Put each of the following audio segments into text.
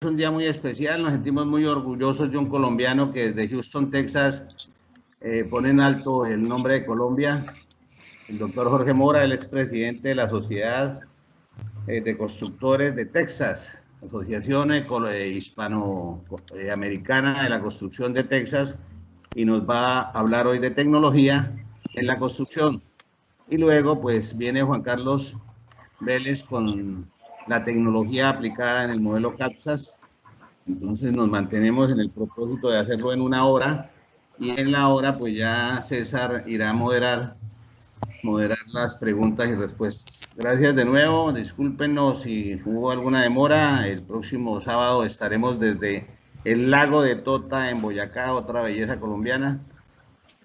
un día muy especial, nos sentimos muy orgullosos de un colombiano que desde Houston, Texas, pone en alto el nombre de Colombia, el doctor Jorge Mora, el expresidente de la Sociedad de Constructores de Texas, Asociación Hispanoamericana de la Construcción de Texas, y nos va a hablar hoy de tecnología en la construcción. Y luego, pues, viene Juan Carlos Vélez con la tecnología aplicada en el modelo CATSAS. Entonces nos mantenemos en el propósito de hacerlo en una hora, y en la hora pues ya César irá a moderar las preguntas y respuestas. Gracias de nuevo, discúlpenos si hubo alguna demora. El próximo sábado estaremos desde el lago de Tota en Boyacá, otra belleza colombiana,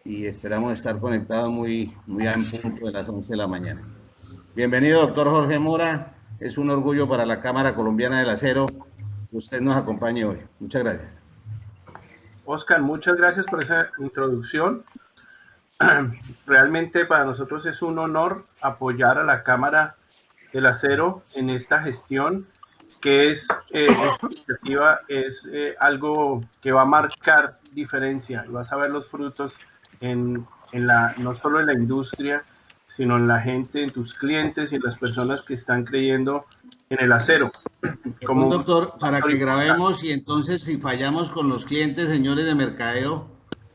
y esperamos estar conectados muy en punto de las 11 de la mañana. Bienvenido, doctor Jorge Mora. Es un orgullo para la Cámara Colombiana del Acero que usted nos acompañe hoy. Muchas gracias. Oscar, muchas gracias por esa introducción. Realmente para nosotros es un honor apoyar a la Cámara del Acero en esta gestión, que es algo que va a marcar diferencia, y vas a ver los frutos no solo en la industria, sino en la gente, en tus clientes y en las personas que están creyendo en el acero. Como doctor, para que grabemos, y entonces si fallamos con los clientes, señores de mercadeo,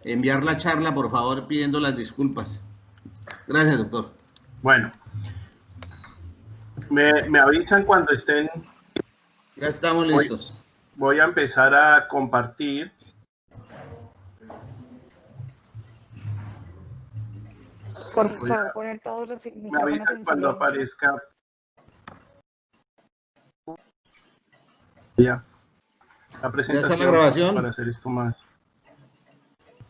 enviar la charla, por favor, pidiendo las disculpas. Gracias, doctor. Bueno, me avisan cuando estén. Ya estamos listos. Voy a empezar a compartir. Por favor, poner todos los me avisan cuando aparezca. Ya. La presentación. ¿Ya está la grabación? Para hacer esto más.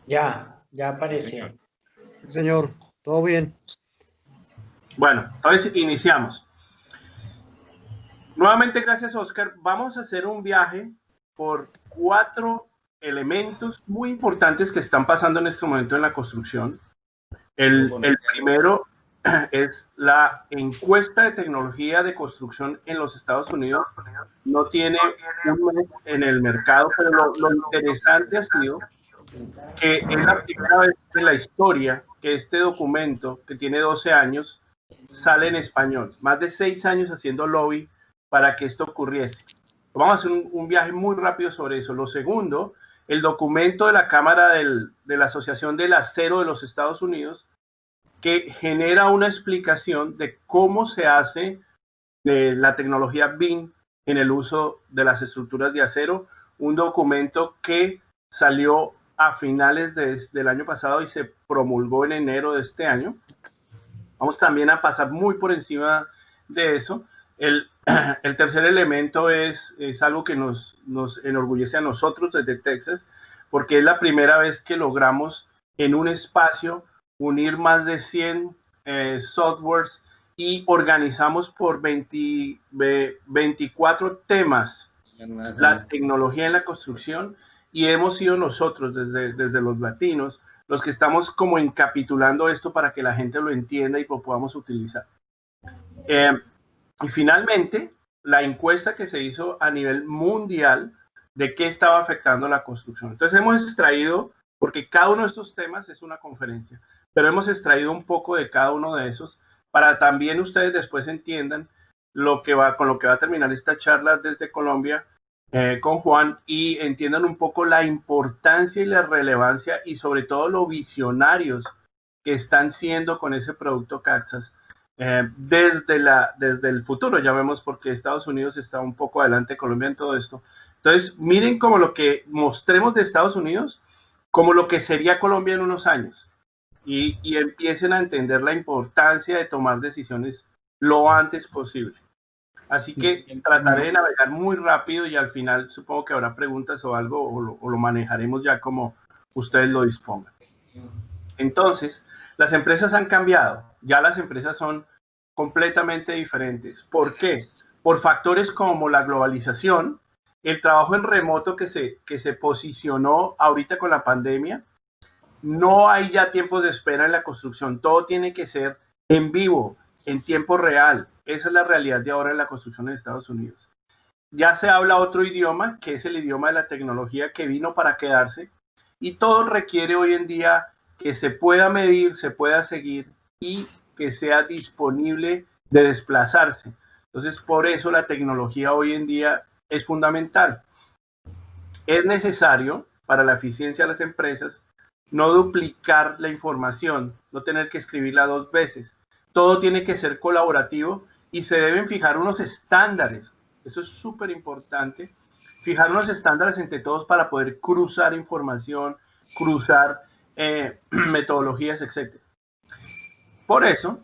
Ya apareció. Señor, todo bien. Bueno, entonces iniciamos. Nuevamente, gracias, Oscar. Vamos a hacer un viaje por 4 elementos muy importantes que están pasando en este momento en la construcción. El primero es la encuesta de tecnología de construcción en los Estados Unidos. No tiene un mes en el mercado, pero lo interesante ha sido que es la primera vez en la historia que este documento, que tiene 12 años, sale en español. Más de 6 años haciendo lobby para que esto ocurriese. Vamos a hacer un viaje muy rápido sobre eso. Lo segundo, el documento de la Cámara de la Asociación del Acero de los Estados Unidos, que genera una explicación de cómo se hace la tecnología BIM en el uso de las estructuras de acero, un documento que salió a finales del año pasado y se promulgó en enero de este año. Vamos también a pasar muy por encima de eso. El tercer elemento es algo que nos enorgullece a nosotros desde Texas, porque es la primera vez que logramos en un espacio unir más de 100 softwares y organizamos por 24 temas la tecnología en la construcción, y hemos sido nosotros desde los latinos los que estamos como encapitulando esto para que la gente lo entienda y lo podamos utilizar. Y finalmente, la encuesta que se hizo a nivel mundial de qué estaba afectando la construcción. Entonces hemos extraído, porque cada uno de estos temas es una conferencia, pero hemos extraído un poco de cada uno de esos para también ustedes después entiendan con lo que va a terminar esta charla desde Colombia con Juan, y entiendan un poco la importancia y la relevancia y sobre todo lo visionarios que están siendo con ese producto CATSAS desde el futuro. Ya vemos porque Estados Unidos está un poco adelante de Colombia en todo esto. Entonces miren como lo que mostremos de Estados Unidos como lo que sería Colombia en unos años, y empiecen a entender la importancia de tomar decisiones lo antes posible. Así que trataré de navegar muy rápido y al final supongo que habrá preguntas o algo, o lo manejaremos ya como ustedes lo dispongan. Entonces, las empresas han cambiado. Ya las empresas son completamente diferentes. ¿Por qué? Por factores como la globalización, el trabajo en remoto que se posicionó ahorita con la pandemia. No hay ya tiempos de espera en la construcción. Todo tiene que ser en vivo, en tiempo real. Esa es la realidad de ahora en la construcción en Estados Unidos. ya se habla otro idioma, que es el idioma de la tecnología que vino para quedarse, y todo requiere hoy en día que se pueda medir, se pueda seguir y que sea disponible de desplazarse. Entonces, por eso la tecnología hoy en día es fundamental. Es necesario para la eficiencia de las empresas no duplicar la información, no tener que escribirla 2 veces. Todo tiene que ser colaborativo y se deben fijar unos estándares. Eso es súper importante. Fijar unos estándares entre todos para poder cruzar información, cruzar metodologías, etc. Por eso,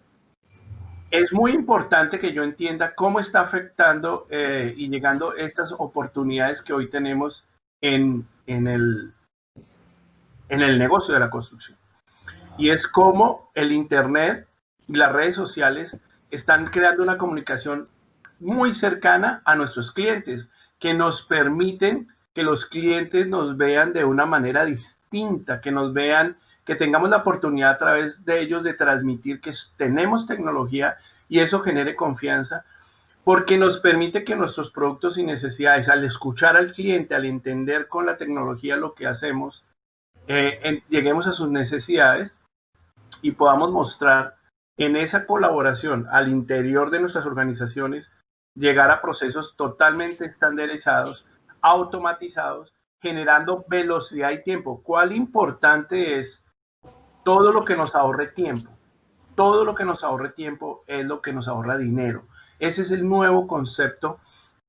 es muy importante que yo entienda cómo está afectando y llegando estas oportunidades que hoy tenemos en el negocio de la construcción. Y es cómo el Internet y las redes sociales están creando una comunicación muy cercana a nuestros clientes, que nos permiten que los clientes nos vean de una manera distinta, que nos vean, que tengamos la oportunidad a través de ellos de transmitir que tenemos tecnología y eso genere confianza, porque nos permite que nuestros productos y necesidades, al escuchar al cliente, al entender con la tecnología lo que hacemos, lleguemos a sus necesidades y podamos mostrar en esa colaboración al interior de nuestras organizaciones, llegar a procesos totalmente estandarizados, automatizados, generando velocidad y tiempo. ¿Cuál importante es todo lo que nos ahorre tiempo? Todo lo que nos ahorre tiempo es lo que nos ahorra dinero. Ese es el nuevo concepto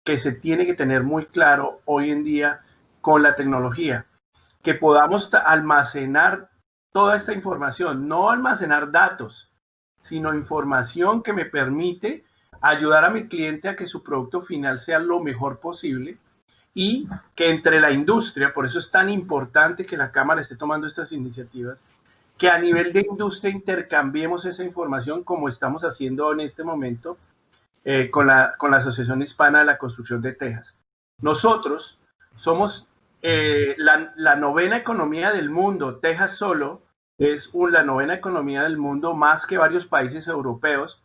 que se tiene que tener muy claro hoy en día con la tecnología. Que podamos almacenar toda esta información, no almacenar datos, sino información que me permite ayudar a mi cliente a que su producto final sea lo mejor posible y que entre la industria, por eso es tan importante que la Cámara esté tomando estas iniciativas, que a nivel de industria intercambiemos esa información como estamos haciendo en este momento con la Asociación Hispana de la Construcción de Texas. Nosotros somos la novena economía del mundo. Texas solo es la novena economía del mundo, más que varios países europeos.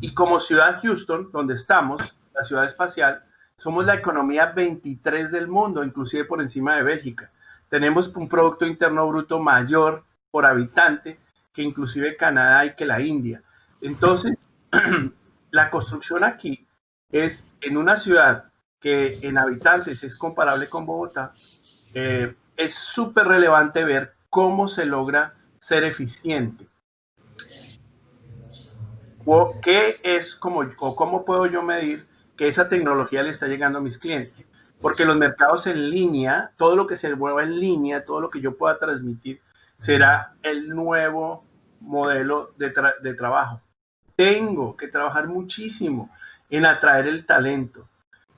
Y como ciudad Houston, donde estamos, la ciudad espacial, somos la economía 23 del mundo, inclusive por encima de Bélgica. Tenemos un Producto Interno Bruto mayor por habitante que inclusive Canadá y que la India. Entonces, la construcción aquí es en una ciudad que en habitantes es comparable con Bogotá, es súper relevante ver cómo se logra ser eficiente. ¿Cómo puedo yo medir que esa tecnología le está llegando a mis clientes? Porque los mercados en línea, todo lo que se mueva en línea, todo lo que yo pueda transmitir, será el nuevo modelo de trabajo. Tengo que trabajar muchísimo en atraer el talento,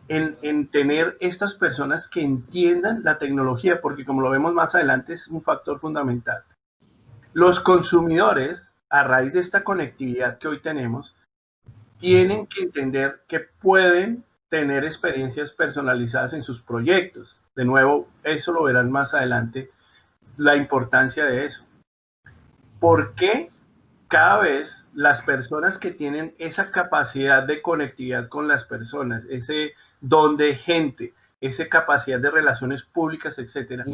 en tener estas personas que entiendan la tecnología, porque como lo vemos más adelante es un factor fundamental. Los consumidores, a raíz de esta conectividad que hoy tenemos, tienen que entender que pueden tener experiencias personalizadas en sus proyectos. De nuevo, eso lo verán más adelante, la importancia de eso. ¿Por qué cada vez las personas que tienen esa capacidad de conectividad con las personas, ese don de gente, esa capacidad de relaciones públicas, etcétera,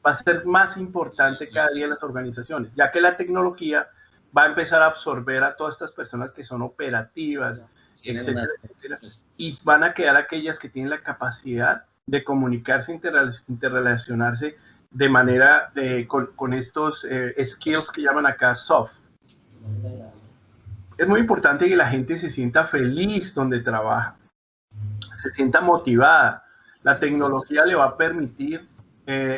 va a ser más importante cada día en las organizaciones, ya que la tecnología va a empezar a absorber a todas estas personas que son operativas, etcétera, etcétera, y van a quedar aquellas que tienen la capacidad de comunicarse, interrelacionarse de manera con estos skills que llaman acá soft. Es muy importante que la gente se sienta feliz donde trabaja, se sienta motivada. La tecnología le va a permitir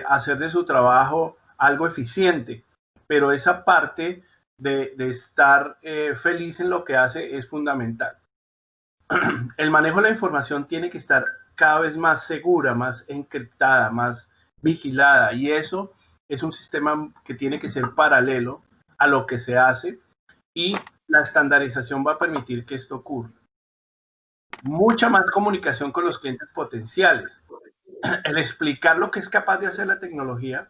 hacer de su trabajo algo eficiente, pero esa parte de estar feliz en lo que hace es fundamental. El manejo de la información tiene que estar cada vez más segura, más encriptada, más vigilada, y eso es un sistema que tiene que ser paralelo a lo que se hace, y la estandarización va a permitir que esto ocurra. Mucha más comunicación con los clientes potenciales. El explicar lo que es capaz de hacer la tecnología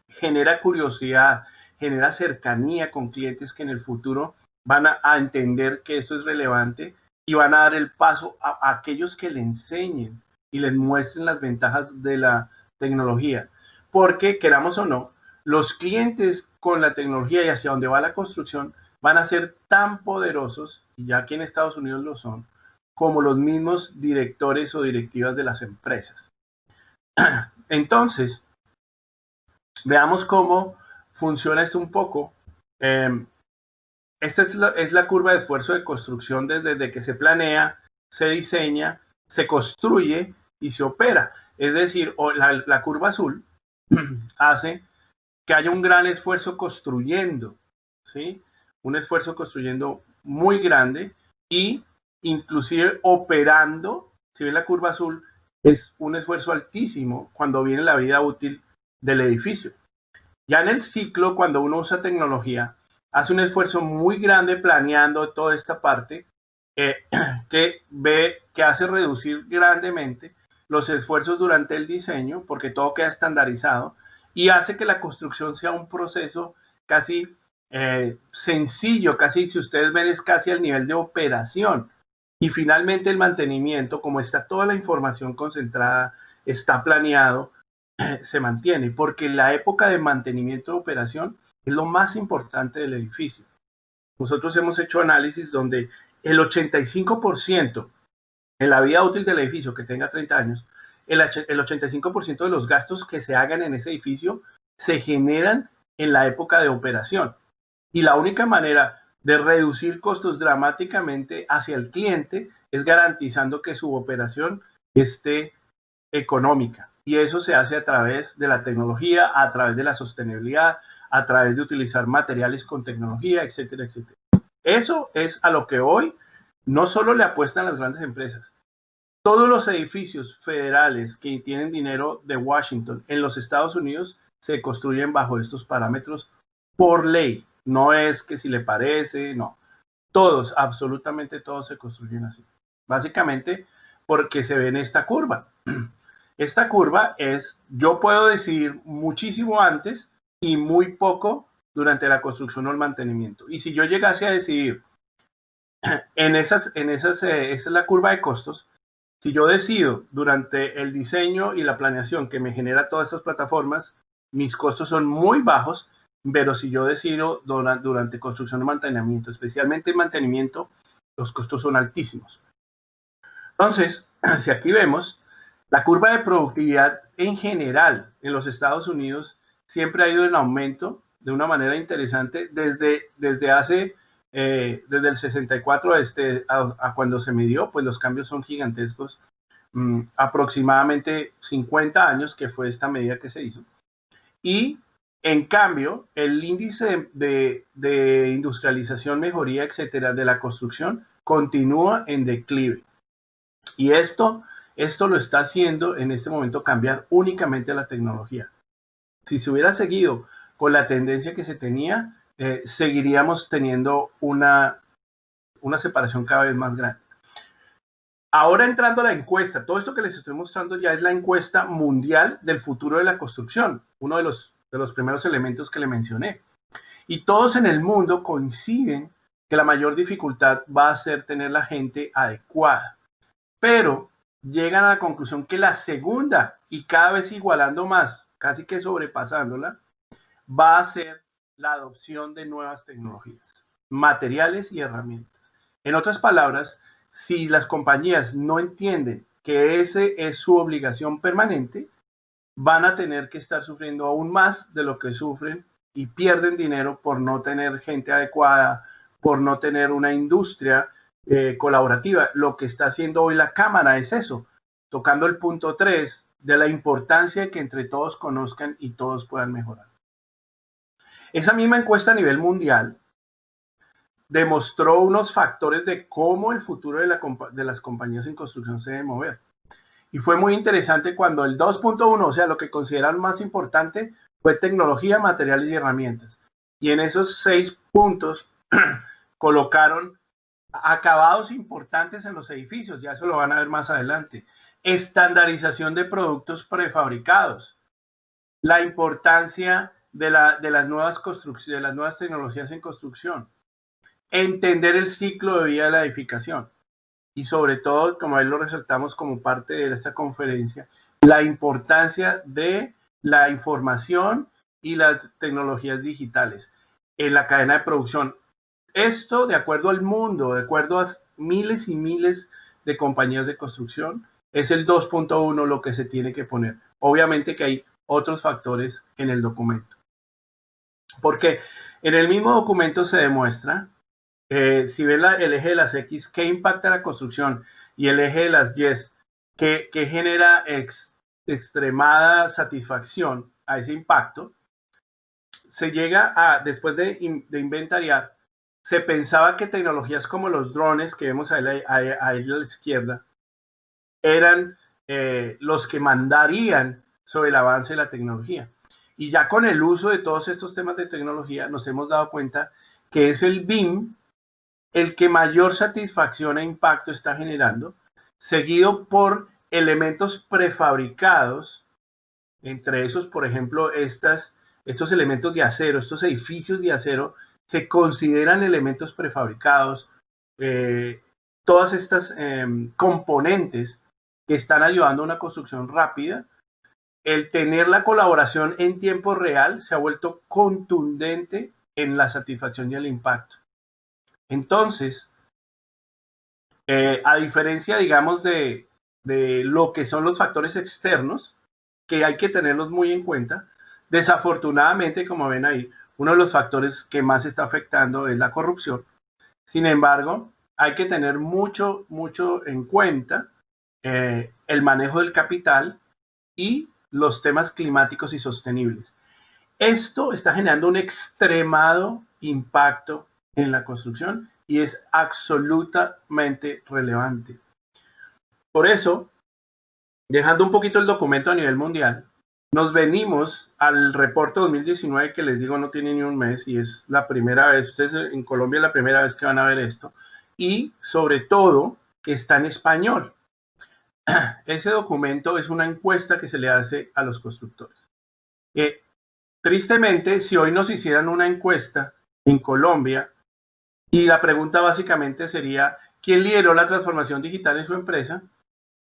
genera curiosidad, genera cercanía con clientes que en el futuro van a entender que esto es relevante y van a dar el paso a aquellos que le enseñen y les muestren las ventajas de la tecnología. Porque, queramos o no, los clientes con la tecnología y hacia donde va la construcción van a ser tan poderosos, y ya aquí en Estados Unidos lo son, como los mismos directores o directivas de las empresas. Entonces, veamos cómo funciona esto un poco. Esta es la curva de esfuerzo de construcción desde que se planea, se diseña, se construye y se opera. Es decir, la curva azul hace que haya un gran esfuerzo construyendo, ¿sí? Un esfuerzo construyendo muy grande y inclusive operando. Si ven la curva azul, es un esfuerzo altísimo cuando viene la vida útil del edificio. Ya en el ciclo, cuando uno usa tecnología, hace un esfuerzo muy grande planeando toda esta parte que hace reducir grandemente los esfuerzos durante el diseño, porque todo queda estandarizado, y hace que la construcción sea un proceso casi sencillo, casi, si ustedes ven, es casi al nivel de operación. Y finalmente el mantenimiento, como está toda la información concentrada, está planeado, se mantiene, porque la época de mantenimiento de operación es lo más importante del edificio. Nosotros hemos hecho análisis donde el 85% en la vida útil del edificio que tenga 30 años, el 85% de los gastos que se hagan en ese edificio se generan en la época de operación. Y la única manera de reducir costos dramáticamente hacia el cliente es garantizando que su operación esté económica. Y eso se hace a través de la tecnología, a través de la sostenibilidad, a través de utilizar materiales con tecnología, etcétera, etcétera. Eso es a lo que hoy no solo le apuestan las grandes empresas. Todos los edificios federales que tienen dinero de Washington en los Estados Unidos se construyen bajo estos parámetros por ley. No es que si le parece, no. Todos, absolutamente todos se construyen así. Básicamente porque se ve en esta curva. Esta curva es, yo puedo decidir muchísimo antes y muy poco durante la construcción o el mantenimiento. Y si yo llegase a decidir esta es la curva de costos. Si yo decido durante el diseño y la planeación que me genera todas estas plataformas, mis costos son muy bajos, pero si yo decido durante construcción y mantenimiento, especialmente en mantenimiento, los costos son altísimos. Entonces, si aquí vemos, la curva de productividad en general en los Estados Unidos siempre ha ido en aumento de una manera interesante desde el 64 a cuando se midió, pues los cambios son gigantescos, aproximadamente 50 años que fue esta medida que se hizo. Y en cambio, el índice de industrialización, mejoría, etcétera, de la construcción continúa en declive. Y esto lo está haciendo en este momento cambiar únicamente la tecnología. Si se hubiera seguido con la tendencia que se tenía, seguiríamos teniendo una separación cada vez más grande. Ahora entrando a la encuesta, todo esto que les estoy mostrando ya es la encuesta mundial del futuro de la construcción, uno de los primeros elementos que le mencioné. Y todos en el mundo coinciden que la mayor dificultad va a ser tener la gente adecuada. Pero llegan a la conclusión que la segunda, y cada vez igualando más, casi que sobrepasándola, va a ser la adopción de nuevas tecnologías, materiales y herramientas. En otras palabras, si las compañías no entienden que ese es su obligación permanente, van a tener que estar sufriendo aún más de lo que sufren y pierden dinero por no tener gente adecuada, por no tener una industria colaborativa. Lo que está haciendo hoy la Cámara es eso, tocando el punto 3 de la importancia de que entre todos conozcan y todos puedan mejorar. Esa misma encuesta a nivel mundial demostró unos factores de cómo el futuro de las compañías en construcción se debe mover. Y fue muy interesante cuando el 2.1, o sea, lo que consideran más importante, fue tecnología, materiales y herramientas. Y en esos 6 puntos colocaron acabados importantes en los edificios, ya eso lo van a ver más adelante. Estandarización de productos prefabricados. La importancia de las nuevas construcciones, de las nuevas tecnologías en construcción. Entender el ciclo de vida de la edificación. y sobre todo, como ahí lo resaltamos como parte de esta conferencia, la importancia de la información y las tecnologías digitales en la cadena de producción. Esto, de acuerdo al mundo, de acuerdo a miles y miles de compañías de construcción, es el 2.1 lo que se tiene que poner. Obviamente que hay otros factores en el documento. Porque en el mismo documento se demuestra, si ven el eje de las X, qué impacta la construcción, y el eje de las Y, que genera extremada satisfacción a ese impacto, se llega a, después de inventariar, se pensaba que tecnologías como los drones que vemos ahí a la izquierda eran los que mandarían sobre el avance de la tecnología. Y ya con el uso de todos estos temas de tecnología nos hemos dado cuenta que es el BIM el que mayor satisfacción e impacto está generando, seguido por elementos prefabricados, entre esos, por ejemplo, estos elementos de acero, estos edificios de acero, se consideran elementos prefabricados, todas estas componentes que están ayudando a una construcción rápida. El tener la colaboración en tiempo real se ha vuelto contundente en la satisfacción y el impacto. Entonces, a diferencia, digamos, de lo que son los factores externos, que hay que tenerlos muy en cuenta, desafortunadamente, como ven ahí, uno de los factores que más está afectando es la corrupción. Sin embargo, hay que tener mucho en cuenta el manejo del capital y los temas climáticos y sostenibles. Esto está generando un extremado impacto en la construcción y es absolutamente relevante. Por eso, dejando un poquito el documento a nivel mundial, nos venimos al reporte 2019 que les digo no tiene ni un mes y es la primera vez, ustedes en Colombia es la primera vez que van a ver esto, y sobre todo que está en español. Ese documento es una encuesta que se le hace a los constructores. Tristemente, si hoy nos hicieran una encuesta en Colombia y la pregunta básicamente sería, ¿quién lideró la transformación digital en su empresa?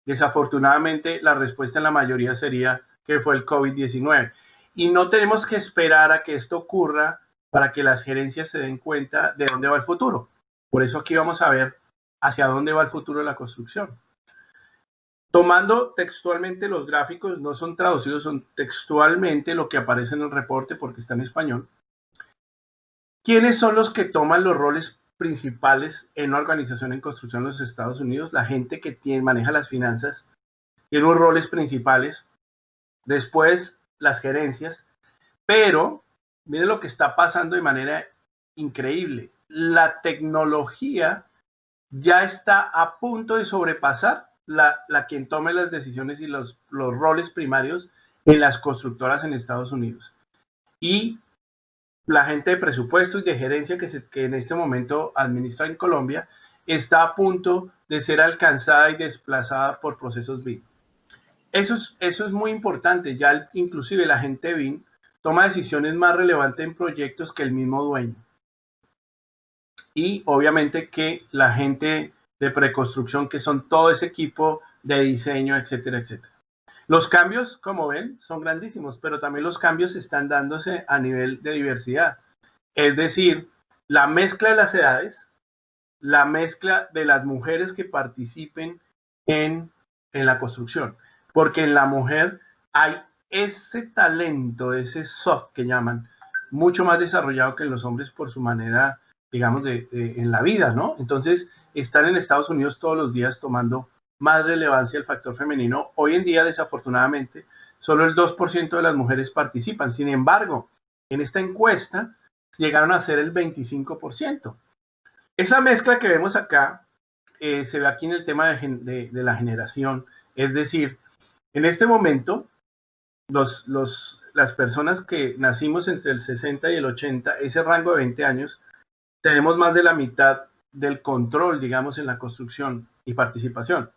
Desafortunadamente, la respuesta en la mayoría sería que fue el COVID-19. Y no tenemos que esperar a que esto ocurra para que las gerencias se den cuenta de dónde va el futuro. Por eso aquí vamos a ver hacia dónde va el futuro de la construcción. Tomando textualmente los gráficos, no son traducidos, son textualmente lo que aparece en el reporte porque está en español. ¿Quiénes son los que toman los roles principales en una organización en construcción en los Estados Unidos? La gente que maneja las finanzas tiene unos roles principales. Después, las gerencias. Pero, miren lo que está pasando de manera increíble. La tecnología ya está a punto de sobrepasar la quien tome las decisiones y los roles primarios en las constructoras en Estados Unidos. Y la gente de presupuesto y de gerencia que en este momento administra en Colombia está a punto de ser alcanzada y desplazada por procesos BIM. Eso es muy importante. Ya inclusive la gente BIM toma decisiones más relevantes en proyectos que el mismo dueño. Y obviamente que la gente de preconstrucción, que son todo ese equipo de diseño, etcétera, etcétera. Los cambios, como ven, son grandísimos, pero también los cambios están dándose a nivel de diversidad. Es decir, la mezcla de las edades, la mezcla de las mujeres que participen en la construcción. Porque en la mujer hay ese talento, ese soft que llaman, mucho más desarrollado que en los hombres por su manera, digamos, en la vida, ¿no? Entonces, están en Estados Unidos todos los días tomando más relevancia el factor femenino. Hoy en día, desafortunadamente, solo el 2% de las mujeres participan. Sin embargo, en esta encuesta llegaron a ser el 25%. Esa mezcla que vemos acá se ve aquí en el tema de la generación. Es decir, en este momento, las personas que nacimos entre el 60 y el 80, ese rango de 20 años, tenemos más de la mitad del control, digamos, en la construcción y participación.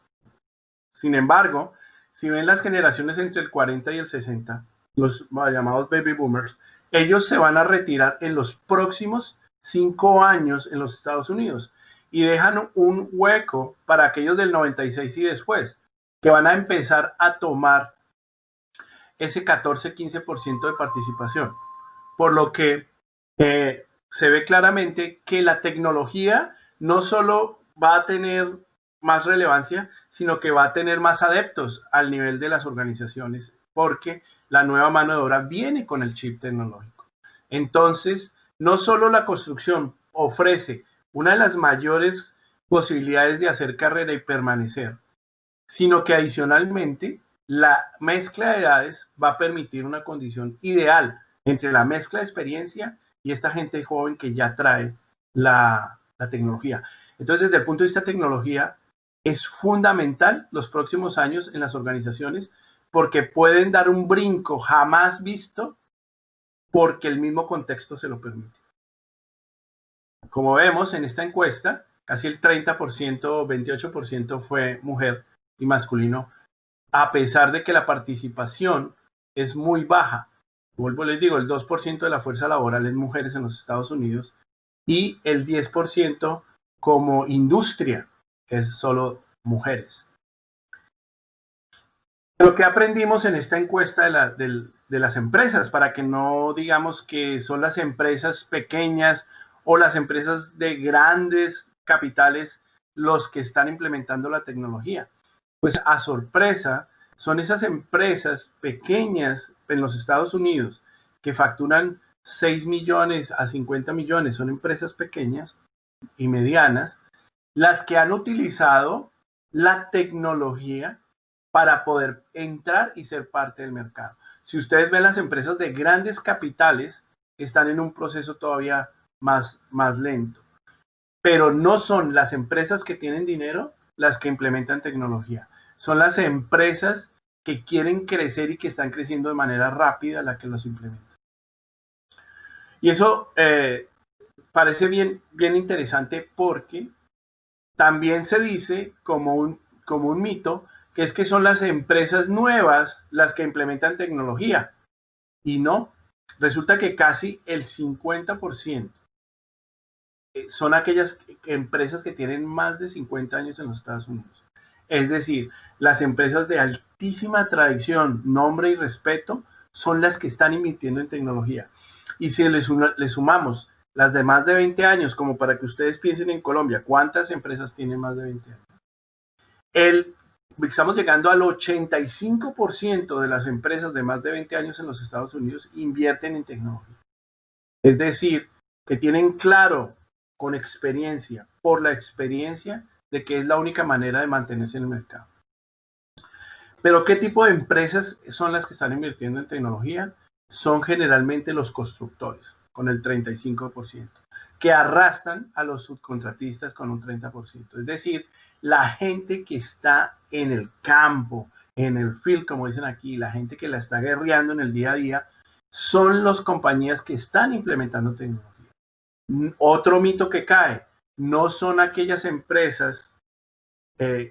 Sin embargo, si ven las generaciones entre el 40 y el 60, los llamados baby boomers, ellos se van a retirar en los próximos 5 años en los Estados Unidos. y dejan un hueco para aquellos del 96 y después, que van a empezar a tomar ese 14-15% de participación. Por lo que se ve claramente que la tecnología no solo va a tener más relevancia, sino que va a tener más adeptos al nivel de las organizaciones, porque la nueva mano de obra viene con el chip tecnológico. Entonces, no solo la construcción ofrece una de las mayores posibilidades de hacer carrera y permanecer, sino que adicionalmente la mezcla de edades va a permitir una condición ideal entre la mezcla de experiencia y esta gente joven que ya trae la tecnología. Entonces, desde el punto de vista de tecnología, es fundamental los próximos años en las organizaciones porque pueden dar un brinco jamás visto porque el mismo contexto se lo permite. Como vemos en esta encuesta, casi el 30%, 28% fue mujer y masculino, a pesar de que la participación es muy baja. Vuelvo, les digo, el 2% de la fuerza laboral es mujeres en los Estados Unidos y el 10% como industria es solo mujeres. Lo que aprendimos en esta encuesta de las empresas, para que no digamos que son las empresas pequeñas o las empresas de grandes capitales los que están implementando la tecnología. Pues a sorpresa, son esas empresas pequeñas en los Estados Unidos que facturan 6 millones a 50 millones, son empresas pequeñas y medianas, las que han utilizado la tecnología para poder entrar y ser parte del mercado. Si ustedes ven las empresas de grandes capitales, están en un proceso todavía más lento. Pero no son las empresas que tienen dinero las que implementan tecnología. Son las empresas que quieren crecer y que están creciendo de manera rápida las que los implementan. Y eso parece bien interesante porque también se dice como un mito que es que son las empresas nuevas las que implementan tecnología. Y no, resulta que casi el 50% son aquellas empresas que tienen más de 50 años en los Estados Unidos. Es decir, las empresas de altísima tradición, nombre y respeto son las que están invirtiendo en tecnología. Y si le sumamos las de más de 20 años, como para que ustedes piensen en Colombia, ¿cuántas empresas tienen más de 20 años? Estamos llegando al 85% de las empresas de más de 20 años en los Estados Unidos invierten en tecnología. Es decir, que tienen claro, con experiencia, por la experiencia, de que es la única manera de mantenerse en el mercado. Pero ¿qué tipo de empresas son las que están invirtiendo en tecnología? Son generalmente los constructores, con el 35%, que arrastran a los subcontratistas con un 30%. Es decir, la gente que está en el campo, en el field, como dicen aquí, la gente que la está guerreando en el día a día, son las compañías que están implementando tecnología. Otro mito que cae, no son aquellas empresas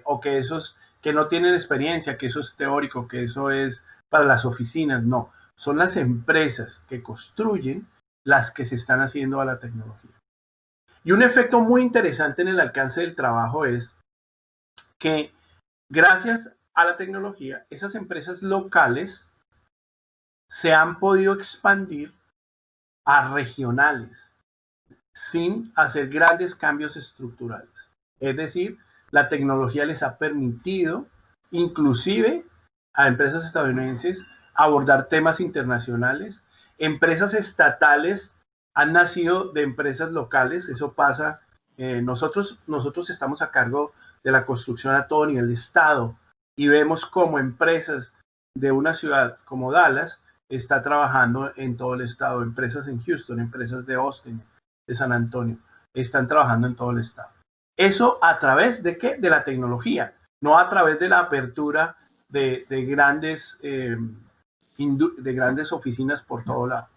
o que esos que no tienen experiencia, que eso es teórico, que eso es para las oficinas, no. Son las empresas que construyen las que se están haciendo a la tecnología. Y un efecto muy interesante en el alcance del trabajo es que gracias a la tecnología, esas empresas locales se han podido expandir a regionales sin hacer grandes cambios estructurales. Es decir, la tecnología les ha permitido, inclusive a empresas estadounidenses, abordar temas internacionales. Empresas estatales han nacido de empresas locales, eso pasa. Nosotros estamos a cargo de la construcción a todo nivel de estado y vemos como empresas de una ciudad como Dallas está trabajando en todo el estado, empresas en Houston, empresas de Austin, de San Antonio, están trabajando en todo el estado. Eso a través de ¿qué? De la tecnología, no a través de la apertura de grandes oficinas por todo lado.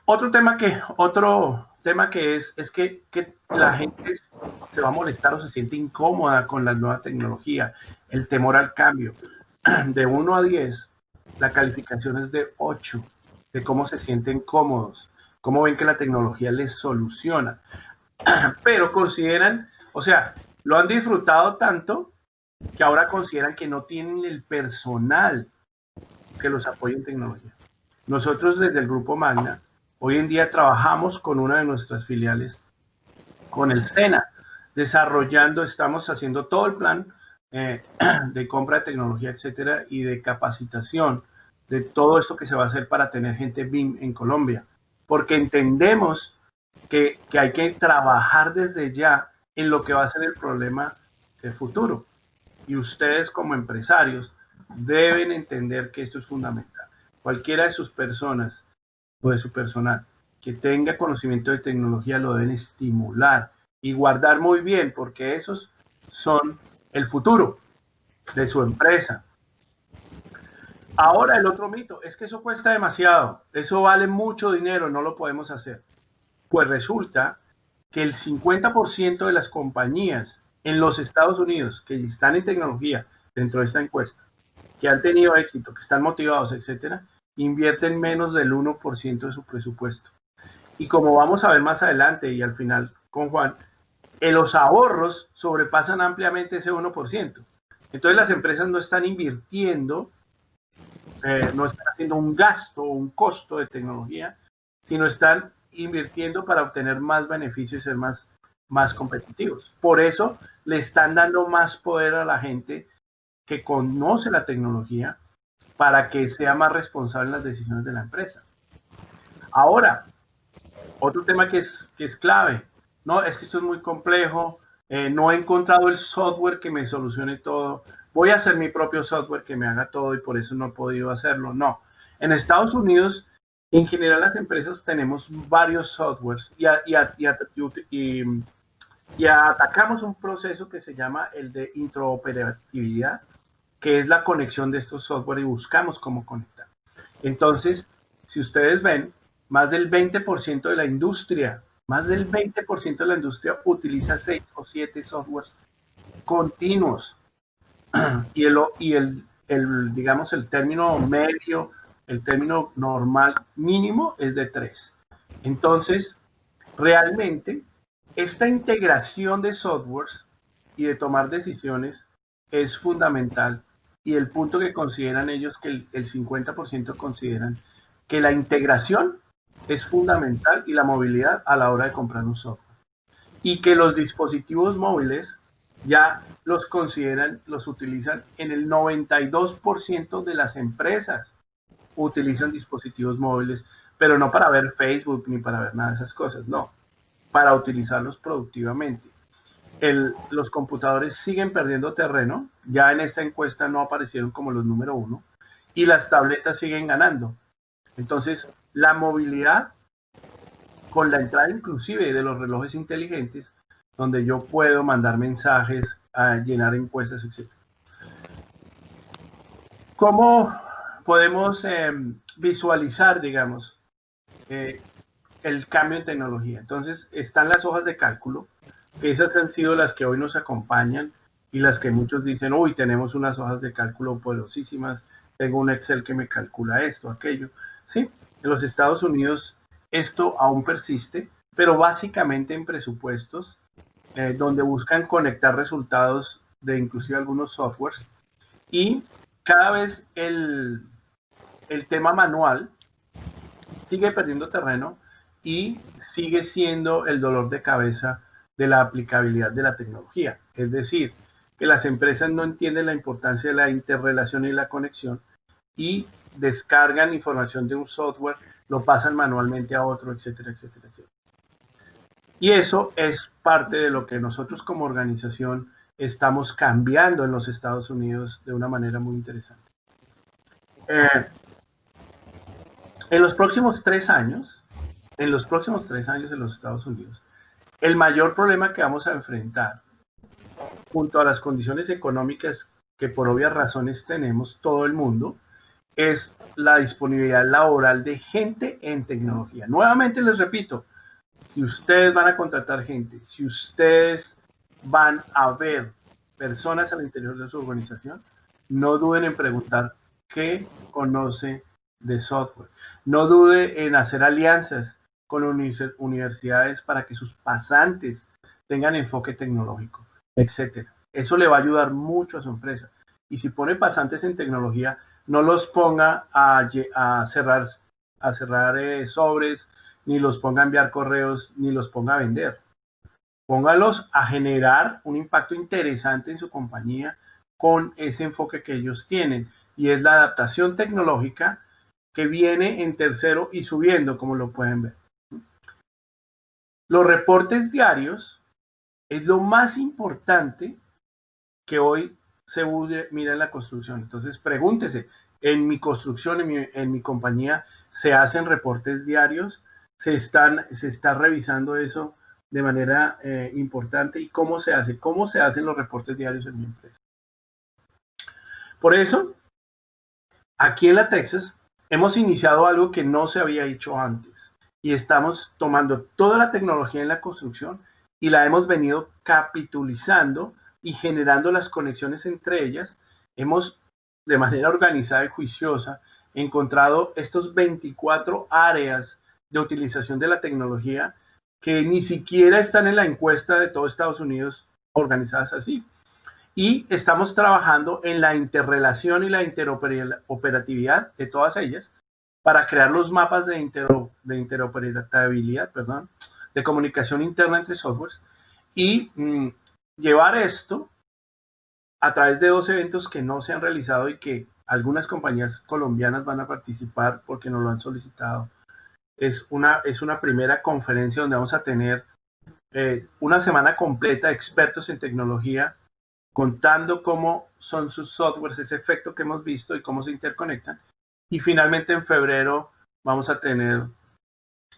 Otro tema que es que la gente se va a molestar o se siente incómoda con la nueva tecnología, el temor al cambio. De 1 a 10, la calificación es de 8, de cómo se sienten cómodos, cómo ven que la tecnología les soluciona. pero consideran, o sea, lo han disfrutado tanto que ahora consideran que no tienen el personal que los apoye en tecnología. Nosotros desde el Grupo Magna, hoy en día trabajamos con una de nuestras filiales, con el SENA, desarrollando, estamos haciendo todo el plan de compra de tecnología, etcétera, y de capacitación de todo esto que se va a hacer para tener gente BIM en Colombia, porque entendemos que hay que trabajar desde ya en lo que va a ser el problema del futuro. Y ustedes como empresarios deben entender que esto es fundamental. Cualquiera de sus personas o de su personal que tenga conocimiento de tecnología lo deben estimular y guardar muy bien, porque esos son el futuro de su empresa. Ahora el otro mito es que eso cuesta demasiado, eso vale mucho dinero, no lo podemos hacer. Pues resulta que el 50% de las compañías en los Estados Unidos que están en tecnología dentro de esta encuesta, que han tenido éxito, que están motivados, etcétera, invierten menos del 1% de su presupuesto. Y como vamos a ver más adelante y al final con Juan, los ahorros sobrepasan ampliamente ese 1%. Entonces las empresas no están invirtiendo, no están haciendo un gasto o un costo de tecnología, sino están invirtiendo para obtener más beneficios y ser más competitivos. Por eso le están dando más poder a la gente que conoce la tecnología para que sea más responsable en las decisiones de la empresa. Ahora, otro tema que es clave, no, es que esto es muy complejo, no he encontrado el software que me solucione todo, voy a hacer mi propio software que me haga todo y por eso no he podido hacerlo. No, en Estados Unidos, en general las empresas tenemos varios softwares y atacamos un proceso que se llama el de interoperabilidad, que es la conexión de estos software y buscamos cómo conectar. Entonces, si ustedes ven, más del 20% de la industria, utiliza 6 o 7 softwares continuos. Digamos, el término medio, el término normal mínimo es de 3. Entonces, realmente, esta integración de softwares y de tomar decisiones es fundamental. Y el punto que consideran ellos, que el 50% consideran que la integración es fundamental y la movilidad a la hora de comprar un software. Y que los dispositivos móviles ya los consideran, los utilizan en el 92% de las empresas. Utilizan dispositivos móviles, pero no para ver Facebook ni para ver nada de esas cosas, no, para utilizarlos productivamente. Los computadores siguen perdiendo terreno, ya en esta encuesta no aparecieron como los número 1, y las tabletas siguen ganando. Entonces, la movilidad, con la entrada inclusive de los relojes inteligentes, donde yo puedo mandar mensajes, llenar encuestas, etc. ¿Cómo podemos visualizar, digamos, el cambio en tecnología? Entonces, están las hojas de cálculo, que esas han sido las que hoy nos acompañan y las que muchos dicen, uy, tenemos unas hojas de cálculo poderosísimas, tengo un Excel que me calcula esto, aquello. Sí, en los Estados Unidos esto aún persiste, pero básicamente en presupuestos, donde buscan conectar resultados de inclusive algunos softwares, y cada vez el tema manual sigue perdiendo terreno y sigue siendo el dolor de cabeza de la aplicabilidad de la tecnología. Es decir, que las empresas no entienden la importancia de la interrelación y la conexión y descargan información de un software, lo pasan manualmente a otro, etcétera, etcétera, etcétera. Y eso es parte de lo que nosotros como organización estamos cambiando en los Estados Unidos de una manera muy interesante. En los próximos 3 años, en los Estados Unidos, el mayor problema que vamos a enfrentar, junto a las condiciones económicas que por obvias razones tenemos todo el mundo, es la disponibilidad laboral de gente en tecnología. Nuevamente les repito, si ustedes van a contratar gente, si ustedes van a ver personas al interior de su organización, no duden en preguntar qué conoce de software. No dude en hacer alianzas con universidades para que sus pasantes tengan enfoque tecnológico, etcétera. Eso le va a ayudar mucho a su empresa. Y si pone pasantes en tecnología, no los ponga a cerrar sobres, ni los ponga a enviar correos, ni los ponga a vender. Póngalos a generar un impacto interesante en su compañía con ese enfoque que ellos tienen. Y es la adaptación tecnológica que viene en tercero y subiendo, como lo pueden ver. Los reportes diarios es lo más importante que hoy se mira en la construcción. Entonces, pregúntese, en mi construcción, en mi compañía, ¿se hacen reportes diarios? ¿Se está revisando eso de manera importante? ¿Y cómo se hace? ¿Cómo se hacen los reportes diarios en mi empresa? Por eso, aquí en la Texas, hemos iniciado algo que no se había hecho antes. Y estamos tomando toda la tecnología en la construcción y la hemos venido capitalizando y generando las conexiones entre ellas. Hemos, de manera organizada y juiciosa, encontrado estos 24 áreas de utilización de la tecnología que ni siquiera están en la encuesta de todo Estados Unidos organizadas así. Y estamos trabajando en la interrelación y la interoperatividad de todas ellas para crear los mapas de interoperabilidad, de comunicación interna entre softwares y llevar esto a través de 2 eventos que no se han realizado y que algunas compañías colombianas van a participar porque nos lo han solicitado. Es una primera conferencia donde vamos a tener una semana completa de expertos en tecnología contando cómo son sus softwares, ese efecto que hemos visto y cómo se interconectan. Y finalmente en febrero vamos a tener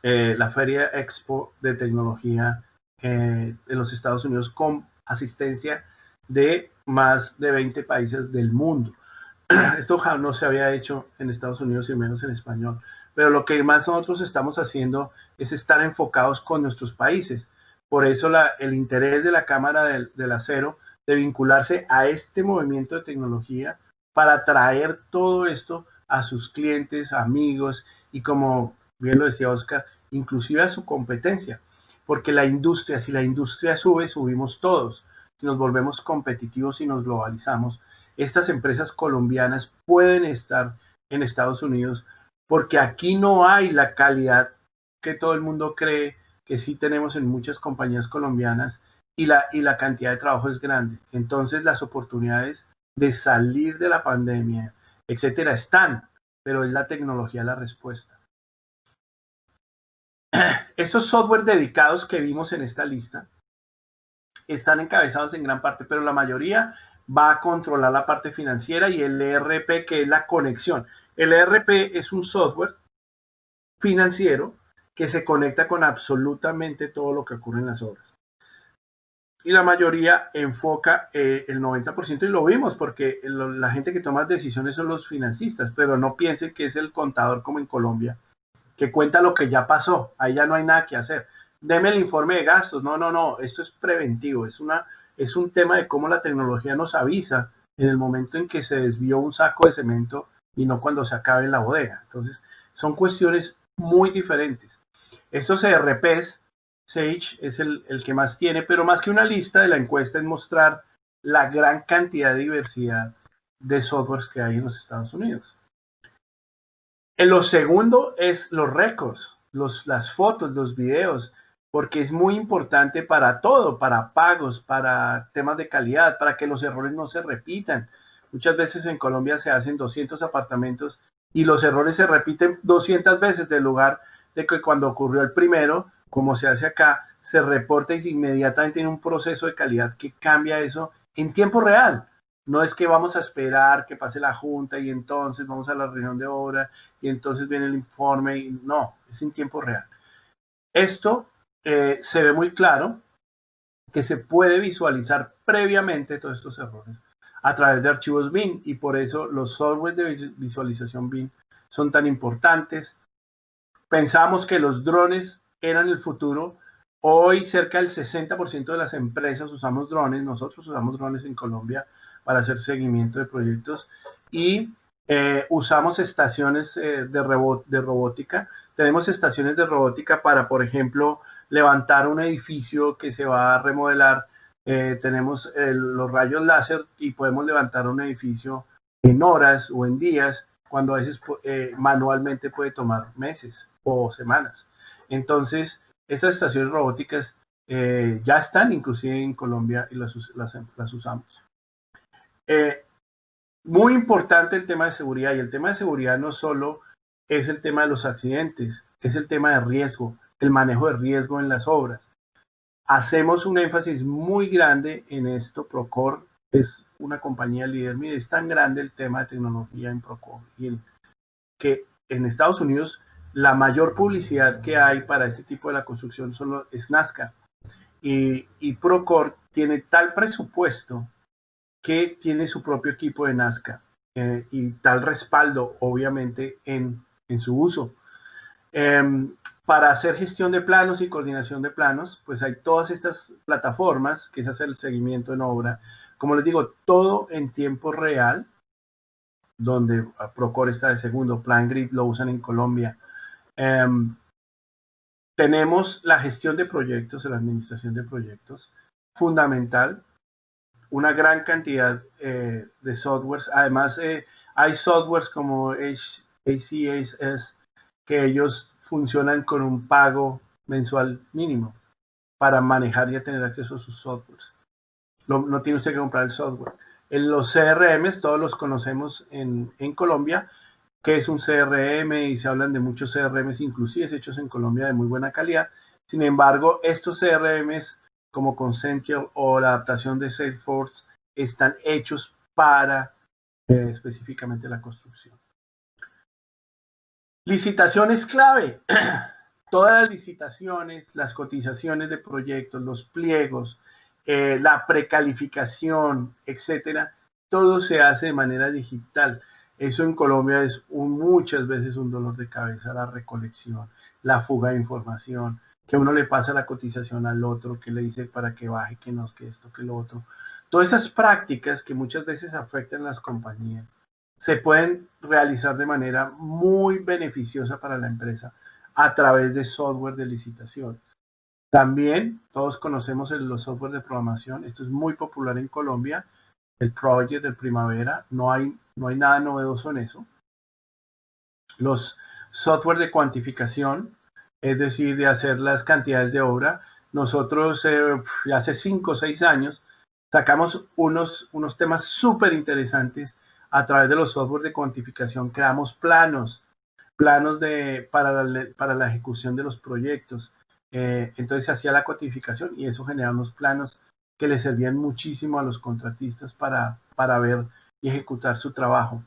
la Feria Expo de Tecnología en los Estados Unidos con asistencia de más de 20 países del mundo. Esto no se había hecho en Estados Unidos y menos en español. Pero lo que más nosotros estamos haciendo es estar enfocados con nuestros países. Por eso el interés de la Cámara del Acero de vincularse a este movimiento de tecnología para traer todo esto a sus clientes, amigos y, como bien lo decía Oscar, inclusive a su competencia. Porque la industria, si la industria sube, subimos todos. Si nos volvemos competitivos y nos globalizamos, estas empresas colombianas pueden estar en Estados Unidos porque aquí no hay la calidad que todo el mundo cree que sí tenemos en muchas compañías colombianas y la cantidad de trabajo es grande. Entonces las oportunidades de salir de la pandemia, etcétera, están, pero es la tecnología la respuesta. Estos software dedicados que vimos en esta lista están encabezados en gran parte, pero la mayoría va a controlar la parte financiera y el ERP, que es la conexión. El ERP es un software financiero que se conecta con absolutamente todo lo que ocurre en las obras. Y la mayoría enfoca el 90%, y lo vimos porque la gente que toma decisiones son los financistas, pero no piensen que es el contador como en Colombia, que cuenta lo que ya pasó, ahí ya no hay nada que hacer. Deme el informe de gastos, no, esto es preventivo, es un tema de cómo la tecnología nos avisa en el momento en que se desvió un saco de cemento y no cuando se acabe en la bodega. Entonces, son cuestiones muy diferentes. Estos ERPs, Sage es el que más tiene, pero más que una lista de la encuesta es mostrar la gran cantidad de diversidad de softwares que hay en los Estados Unidos. Lo segundo es los récords, las fotos, los videos, porque es muy importante para todo, para pagos, para temas de calidad, para que los errores no se repitan. Muchas veces en Colombia se hacen 200 apartamentos y los errores se repiten 200 veces, del lugar de que cuando ocurrió el primero, como se hace acá, se reporta y inmediatamente tiene un proceso de calidad que cambia eso en tiempo real. No es que vamos a esperar que pase la junta y entonces vamos a la reunión de obra y entonces viene el informe. No, es en tiempo real. Esto se ve muy claro que se puede visualizar previamente todos estos errores a través de archivos BIM, y por eso los softwares de visualización BIM son tan importantes. Pensamos que los drones eran el futuro. Hoy cerca del 60% de las empresas usamos drones. Nosotros usamos drones en Colombia para hacer seguimiento de proyectos y usamos estaciones de robótica. Tenemos estaciones de robótica para, por ejemplo, levantar un edificio que se va a remodelar. Tenemos los rayos láser y podemos levantar un edificio en horas o en días, cuando a veces manualmente puede tomar meses o semanas. Entonces, estas estaciones robóticas ya están inclusive en Colombia y las usamos. Muy importante el tema de seguridad, y el tema de seguridad no solo es el tema de los accidentes, es el tema de riesgo, el manejo de riesgo en las obras. Hacemos un énfasis muy grande en esto. Procore es una compañía líder. Mire, es tan grande el tema de tecnología en Procore que en Estados Unidos la mayor publicidad que hay para este tipo de la construcción es Nazca. Y Procore tiene tal presupuesto que tiene su propio equipo de Nazca y tal respaldo, obviamente, en su uso. Para hacer gestión de planos y coordinación de planos, pues hay todas estas plataformas, que es hacer el seguimiento en obra. Como les digo, todo en tiempo real, donde Procore está de segundo, PlanGrid lo usan en Colombia. Tenemos la gestión de proyectos, la administración de proyectos, fundamental. Una gran cantidad de softwares. Además, hay softwares como ACAS que ellos funcionan con un pago mensual mínimo para manejar y tener acceso a sus softwares. No tiene usted que comprar el software. En los CRMs, todos los conocemos en Colombia, que es un CRM, y se hablan de muchos CRMs, inclusive hechos en Colombia de muy buena calidad. Sin embargo, estos CRMs como Concentric o la adaptación de Salesforce están hechos para específicamente la construcción. Licitaciones clave. Todas las licitaciones, las cotizaciones de proyectos, los pliegos, la precalificación, etcétera, todo se hace de manera digital. Eso en Colombia es muchas veces un dolor de cabeza, la recolección, la fuga de información, que uno le pasa la cotización al otro, que le dice para que baje, que no, que esto, que lo otro. Todas esas prácticas que muchas veces afectan a las compañías se pueden realizar de manera muy beneficiosa para la empresa a través de software de licitaciones. También todos conocemos los software de programación. Esto es muy popular en Colombia. El Project, el Primavera, no hay nada novedoso en eso. Los software de cuantificación, es decir, de hacer las cantidades de obra. Nosotros hace 5 o 6 años sacamos unos temas súper interesantes a través de los software de cuantificación. Creamos planos para la ejecución de los proyectos. Entonces se hacía la cuantificación y eso generaba unos planos que le servían muchísimo a los contratistas para ver y ejecutar su trabajo.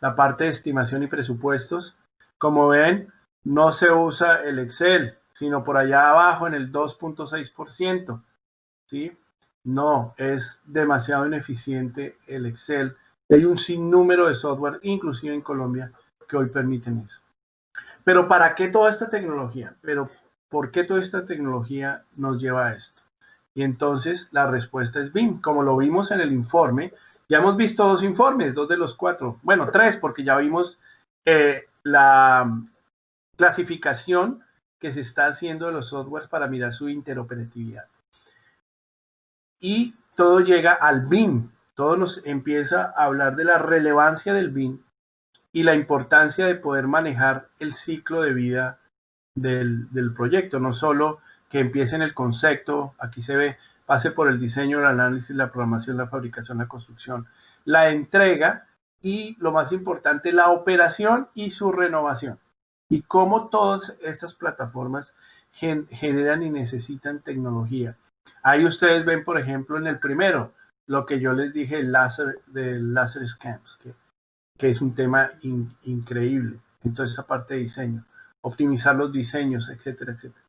La parte de estimación y presupuestos, como ven, no se usa el Excel, sino por allá abajo en el 2.6%, ¿sí? No, es demasiado ineficiente el Excel. Hay un sinnúmero de software, inclusive en Colombia, que hoy permiten eso. Pero ¿para qué toda esta tecnología? ¿Por qué toda esta tecnología nos lleva a esto? Y entonces la respuesta es BIM. Como lo vimos en el informe, ya hemos visto 2 informes, 2 de los 4. Bueno, 3, porque ya vimos la clasificación que se está haciendo de los softwares para mirar su interoperatividad. Y todo llega al BIM. Todo nos empieza a hablar de la relevancia del BIM y la importancia de poder manejar el ciclo de vida del proyecto, no solo que empiece en el concepto, aquí se ve, pase por el diseño, el análisis, la programación, la fabricación, la construcción, la entrega y, lo más importante, la operación y su renovación. Y cómo todas estas plataformas generan y necesitan tecnología. Ahí ustedes ven, por ejemplo, en el primero, lo que yo les dije, el láser scans, que es un tema increíble en toda esa parte de diseño, optimizar los diseños, etcétera, etcétera.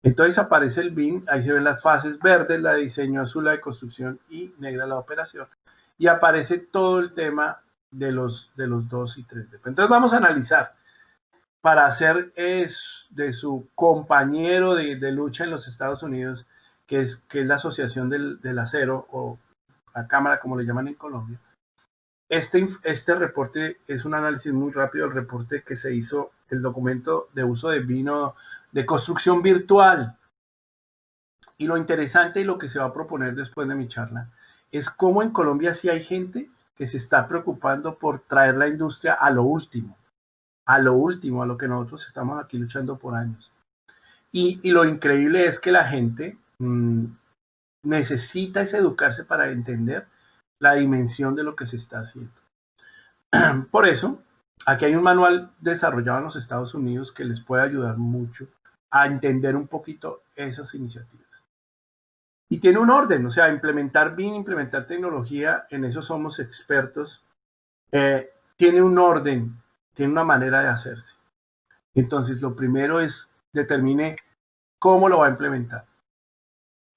Entonces aparece el BIM, ahí se ven las fases verdes, la de diseño, azul, la de construcción y negra la operación. Y aparece todo el tema de los 2 y 3D. Entonces vamos a analizar para hacer de su compañero de lucha en los Estados Unidos, que es la Asociación del Acero, o la Cámara, como le llaman en Colombia. Este reporte es un análisis muy rápido, el reporte que se hizo, el documento de uso de vino de construcción virtual. Y lo interesante y lo que se va a proponer después de mi charla es cómo en Colombia sí hay gente que se está preocupando por traer la industria a lo último, a lo que nosotros estamos aquí luchando por años. Y lo increíble es que la gente necesita es educarse para entender la dimensión de lo que se está haciendo. Por eso, aquí hay un manual desarrollado en los Estados Unidos que les puede ayudar mucho a entender un poquito esas iniciativas. Y tiene un orden, o sea, implementar BIM, implementar tecnología, en eso somos expertos. Tiene un orden, tiene una manera de hacerse. Entonces, lo primero es determine cómo lo va a implementar.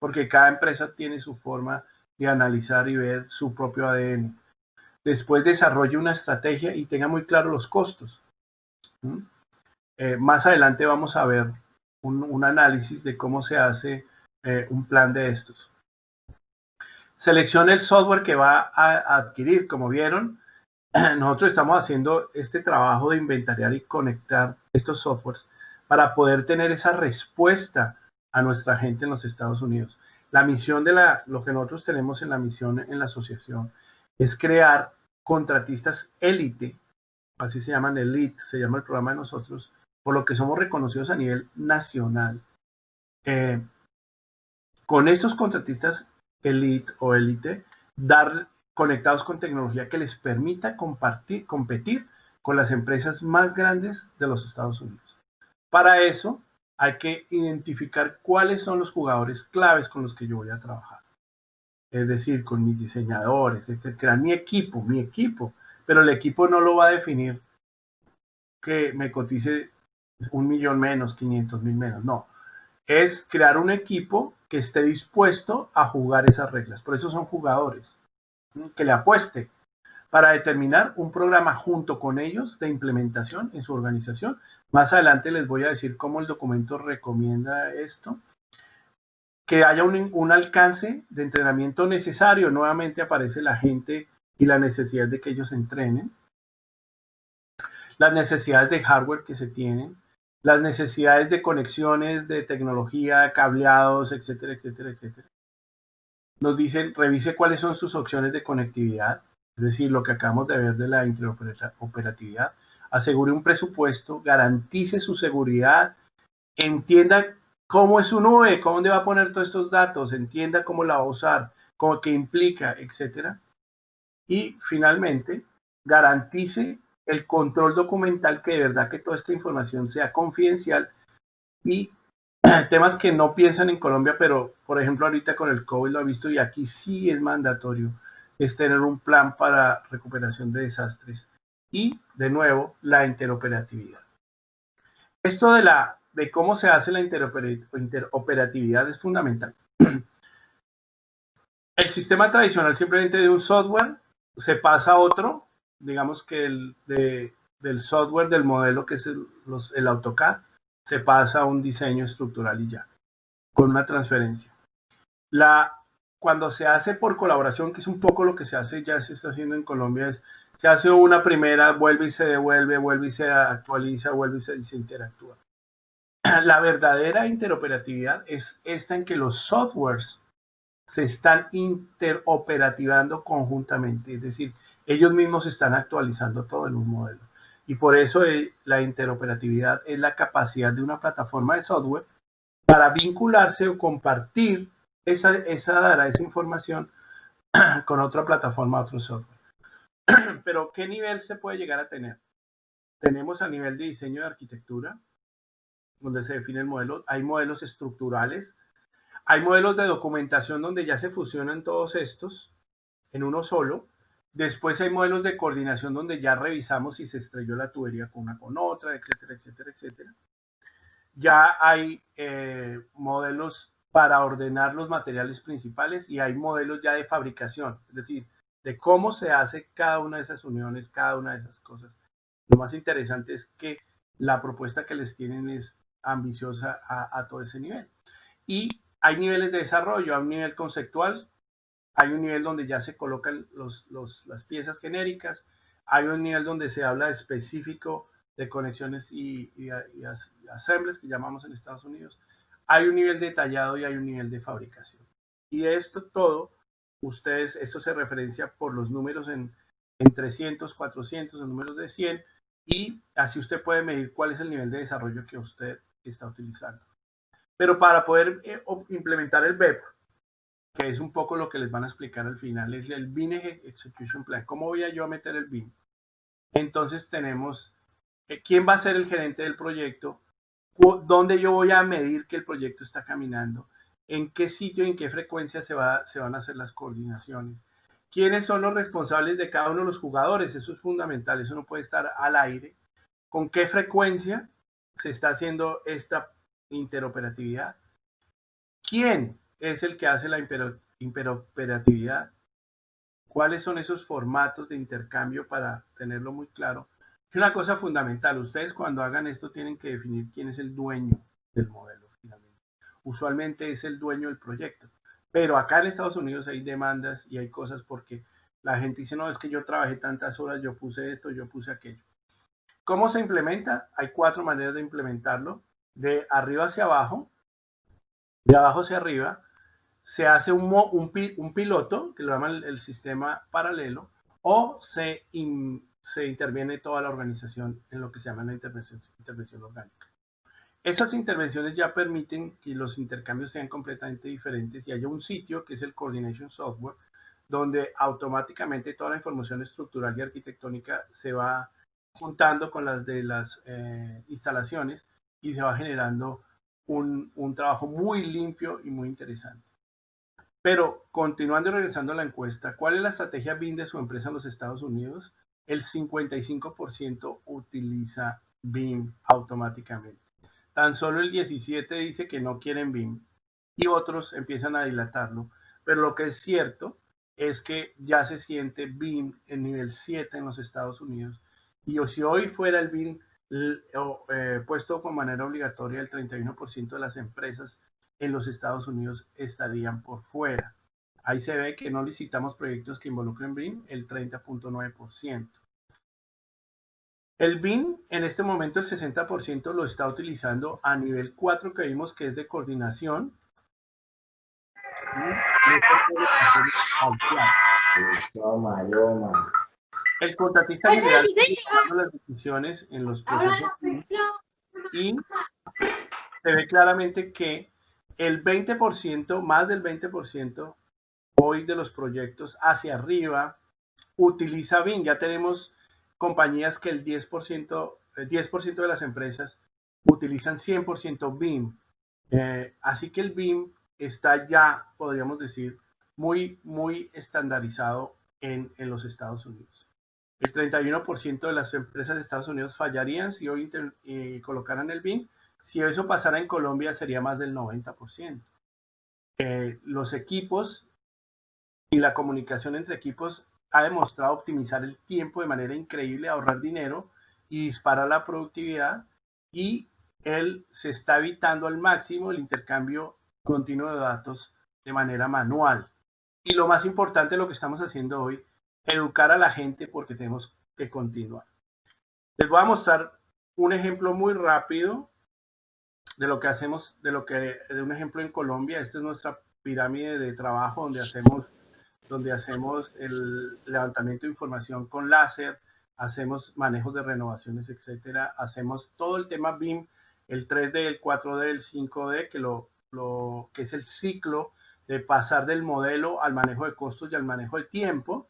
Porque cada empresa tiene su forma de analizar y ver su propio ADN. Después desarrolle una estrategia y tenga muy claro los costos. Más adelante vamos a ver un análisis de cómo se hace un plan de estos. Seleccione el software que va a adquirir. Como vieron, nosotros estamos haciendo este trabajo de inventariar y conectar estos softwares para poder tener esa respuesta a nuestra gente en los Estados Unidos. La misión de lo que nosotros tenemos en la misión en la asociación es crear contratistas élite, así se llaman, elite, se llama el programa de nosotros, por lo que somos reconocidos a nivel nacional. Con estos contratistas elite o élite, conectados con tecnología que les permita competir con las empresas más grandes de los Estados Unidos. Para eso hay que identificar cuáles son los jugadores claves con los que yo voy a trabajar. Es decir, con mis diseñadores, crear mi equipo, pero el equipo no lo va a definir que me cotice 1 millón menos, 500,000 menos, no. Es crear un equipo que esté dispuesto a jugar esas reglas. Por eso son jugadores, que le apueste para determinar un programa junto con ellos de implementación en su organización. Más adelante les voy a decir cómo el documento recomienda esto. Que haya un alcance de entrenamiento necesario. Nuevamente aparece la gente y la necesidad de que ellos entrenen. Las necesidades de hardware que se tienen. Las necesidades de conexiones, de tecnología, cableados, etcétera, etcétera, etcétera. Nos dicen, revise cuáles son sus opciones de conectividad, es decir, lo que acabamos de ver de la interoperatividad. Asegure un presupuesto, garantice su seguridad, entienda cómo es su nube, dónde va a poner todos estos datos, entienda cómo la va a usar, qué implica, etcétera. Y finalmente, garantice el control documental, que de verdad que toda esta información sea confidencial, y temas que no piensan en Colombia, pero por ejemplo ahorita con el COVID lo ha visto y aquí sí es mandatorio, es tener un plan para recuperación de desastres y de nuevo la interoperatividad. Esto de cómo se hace la interoperatividad es fundamental. El sistema tradicional simplemente de un software se pasa a otro, digamos que del software del modelo que es el AutoCAD, se pasa a un diseño estructural y ya, con una transferencia. Cuando se hace por colaboración, que es un poco lo que se hace, ya se está haciendo en Colombia, se hace una primera, vuelve y se devuelve, vuelve y se actualiza, vuelve y se interactúa. La verdadera interoperatividad es esta en que los softwares se están interoperativando conjuntamente, es decir, ellos mismos están actualizando todo en un modelo. Y por eso la interoperatividad es la capacidad de una plataforma de software para vincularse o compartir esa información con otra plataforma, otro software. Pero ¿qué nivel se puede llegar a tener? Tenemos a nivel de diseño de arquitectura, donde se definen modelos. Hay modelos estructurales, hay modelos de documentación donde ya se fusionan todos estos en uno solo. Después hay modelos de coordinación donde ya revisamos si se estrelló la tubería con una con otra, etcétera, etcétera, etcétera. Ya hay modelos para ordenar los materiales principales y hay modelos ya de fabricación, es decir, de cómo se hace cada una de esas uniones, cada una de esas cosas. Lo más interesante es que la propuesta que les tienen es ambiciosa a todo ese nivel. Y hay niveles de desarrollo, a un nivel conceptual, hay un nivel donde ya se colocan las piezas genéricas, hay un nivel donde se habla específico de conexiones y assembles, que llamamos en Estados Unidos, hay un nivel detallado y hay un nivel de fabricación. Y esto todo, esto se referencia por los números en 300, 400, en números de 100, y así usted puede medir cuál es el nivel de desarrollo que usted está utilizando. Pero para poder implementar el BEP, que es un poco lo que les van a explicar al final, es el BIM Execution Plan. ¿Cómo voy a yo a meter el BIM? Entonces tenemos, ¿quién va a ser el gerente del proyecto? ¿Dónde yo voy a medir que el proyecto está caminando? ¿En qué sitio, en qué frecuencia se van a hacer las coordinaciones? ¿Quiénes son los responsables de cada uno de los jugadores? Eso es fundamental, eso no puede estar al aire. ¿Con qué frecuencia se está haciendo esta interoperatividad? ¿Quién es el que hace la interoperatividad? ¿Cuáles son esos formatos de intercambio para tenerlo muy claro? Es una cosa fundamental. Ustedes cuando hagan esto tienen que definir quién es el dueño del modelo finalmente. Usualmente es el dueño del proyecto. Pero acá en Estados Unidos hay demandas y hay cosas porque la gente dice, no, es que yo trabajé tantas horas, yo puse esto, yo puse aquello. ¿Cómo se implementa? Hay 4 maneras de implementarlo. De arriba hacia abajo, de abajo hacia arriba, se hace un piloto, que lo llaman el sistema paralelo, o se interviene toda la organización en lo que se llama la intervención orgánica. Esas intervenciones ya permiten que los intercambios sean completamente diferentes y haya un sitio que es el Coordination Software, donde automáticamente toda la información estructural y arquitectónica se va juntando con las de las instalaciones y se va generando un trabajo muy limpio y muy interesante. Pero continuando y regresando a la encuesta, ¿cuál es la estrategia BIM de su empresa en los Estados Unidos? El 55% utiliza BIM automáticamente. Tan solo el 17% dice que no quieren BIM y otros empiezan a dilatarlo. Pero lo que es cierto es que ya se siente BIM en nivel 7 en los Estados Unidos. Y si hoy fuera el BIM puesto de manera obligatoria, el 31% de las empresas en los Estados Unidos estarían por fuera. Ahí se ve que no licitamos proyectos que involucren BIM, el 30.9%. El BIM, en este momento el 60% lo está utilizando a nivel 4, que vimos que es de coordinación. El contratista general está tomando las decisiones en los procesos BIM y se ve claramente que el 20%, más del 20% hoy de los proyectos hacia arriba utiliza BIM. Ya tenemos compañías que el 10% de las empresas utilizan 100% BIM. Así que el BIM está ya, podríamos decir, muy, muy estandarizado en los Estados Unidos. El 31% de las empresas de Estados Unidos fallarían si hoy colocaran el BIM. Si eso pasara en Colombia sería más del 90%. Los equipos y la comunicación entre equipos ha demostrado optimizar el tiempo de manera increíble, ahorrar dinero y disparar la productividad, y se está evitando al máximo el intercambio continuo de datos de manera manual. Y lo más importante, lo que estamos haciendo hoy, educar a la gente porque tenemos que continuar. Les voy a mostrar un ejemplo muy rápido de lo que hacemos, de un ejemplo en Colombia. Esta es nuestra pirámide de trabajo donde hacemos el levantamiento de información con láser, hacemos manejos de renovaciones, etcétera, hacemos todo el tema BIM, el 3D, el 4D, el 5D, que es el ciclo de pasar del modelo al manejo de costos y al manejo de tiempo,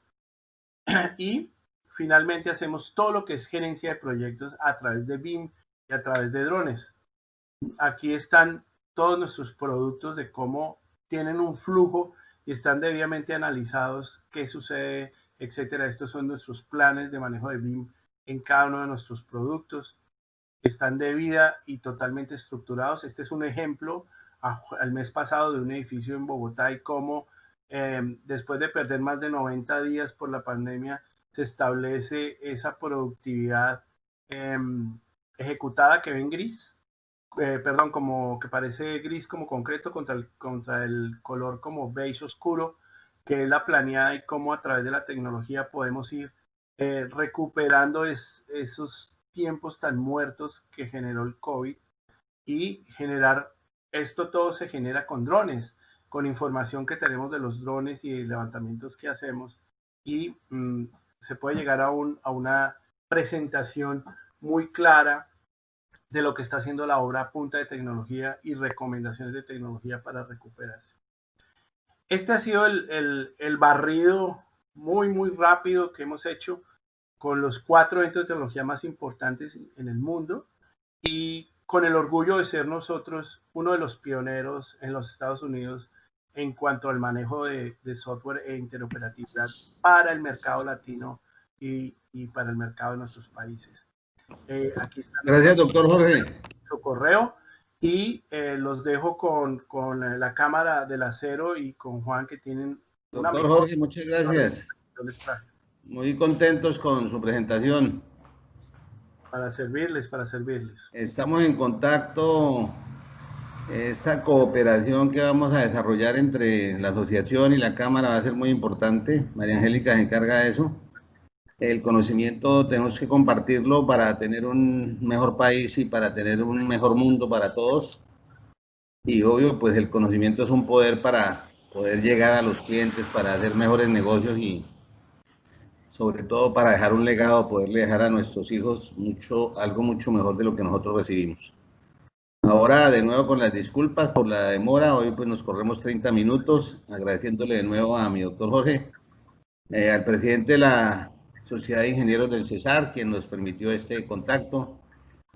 y finalmente hacemos todo lo que es gerencia de proyectos a través de BIM y a través de drones. Aquí están todos nuestros productos de cómo tienen un flujo y están debidamente analizados, qué sucede, etcétera. Estos son nuestros planes de manejo de BIM en cada uno de nuestros productos. Están debida y totalmente estructurados. Este es un ejemplo al mes pasado de un edificio en Bogotá y cómo después de perder más de 90 días por la pandemia se establece esa productividad ejecutada que ven gris. Como que parece gris como concreto contra el color como beige oscuro, que es la planeada y cómo a través de la tecnología podemos ir recuperando esos tiempos tan muertos que generó el COVID y generar, esto todo se genera con drones, con información que tenemos de los drones y levantamientos que hacemos y se puede llegar a una presentación muy clara de lo que está haciendo la obra a punta de tecnología y recomendaciones de tecnología para recuperarse. Este ha sido el barrido muy rápido que hemos hecho con los 4 eventos de tecnología más importantes en el mundo y con el orgullo de ser nosotros uno de los pioneros en los Estados Unidos en cuanto al manejo de software e interoperatividad para el mercado latino y para el mercado de nuestros países. Aquí está. Gracias, doctor Jorge. Su correo y los dejo con la cámara del acero y con Juan, que tienen una Doctor mejor... Jorge, muchas gracias. Yo les traje. Muy contentos con su presentación. Para servirles, para servirles. Estamos en contacto. Esta cooperación que vamos a desarrollar entre la asociación y la Cámara va a ser muy importante. María Angélica se encarga de eso. El conocimiento tenemos que compartirlo para tener un mejor país y para tener un mejor mundo para todos. Y obvio, pues el conocimiento es un poder para poder llegar a los clientes, para hacer mejores negocios y sobre todo para dejar un legado, poderle dejar a nuestros hijos algo mucho mejor de lo que nosotros recibimos. Ahora de nuevo con las disculpas por la demora, hoy pues nos corremos 30 minutos, agradeciéndole de nuevo a mi doctor Jorge, al presidente de la Sociedad de Ingenieros del Cesar, quien nos permitió este contacto,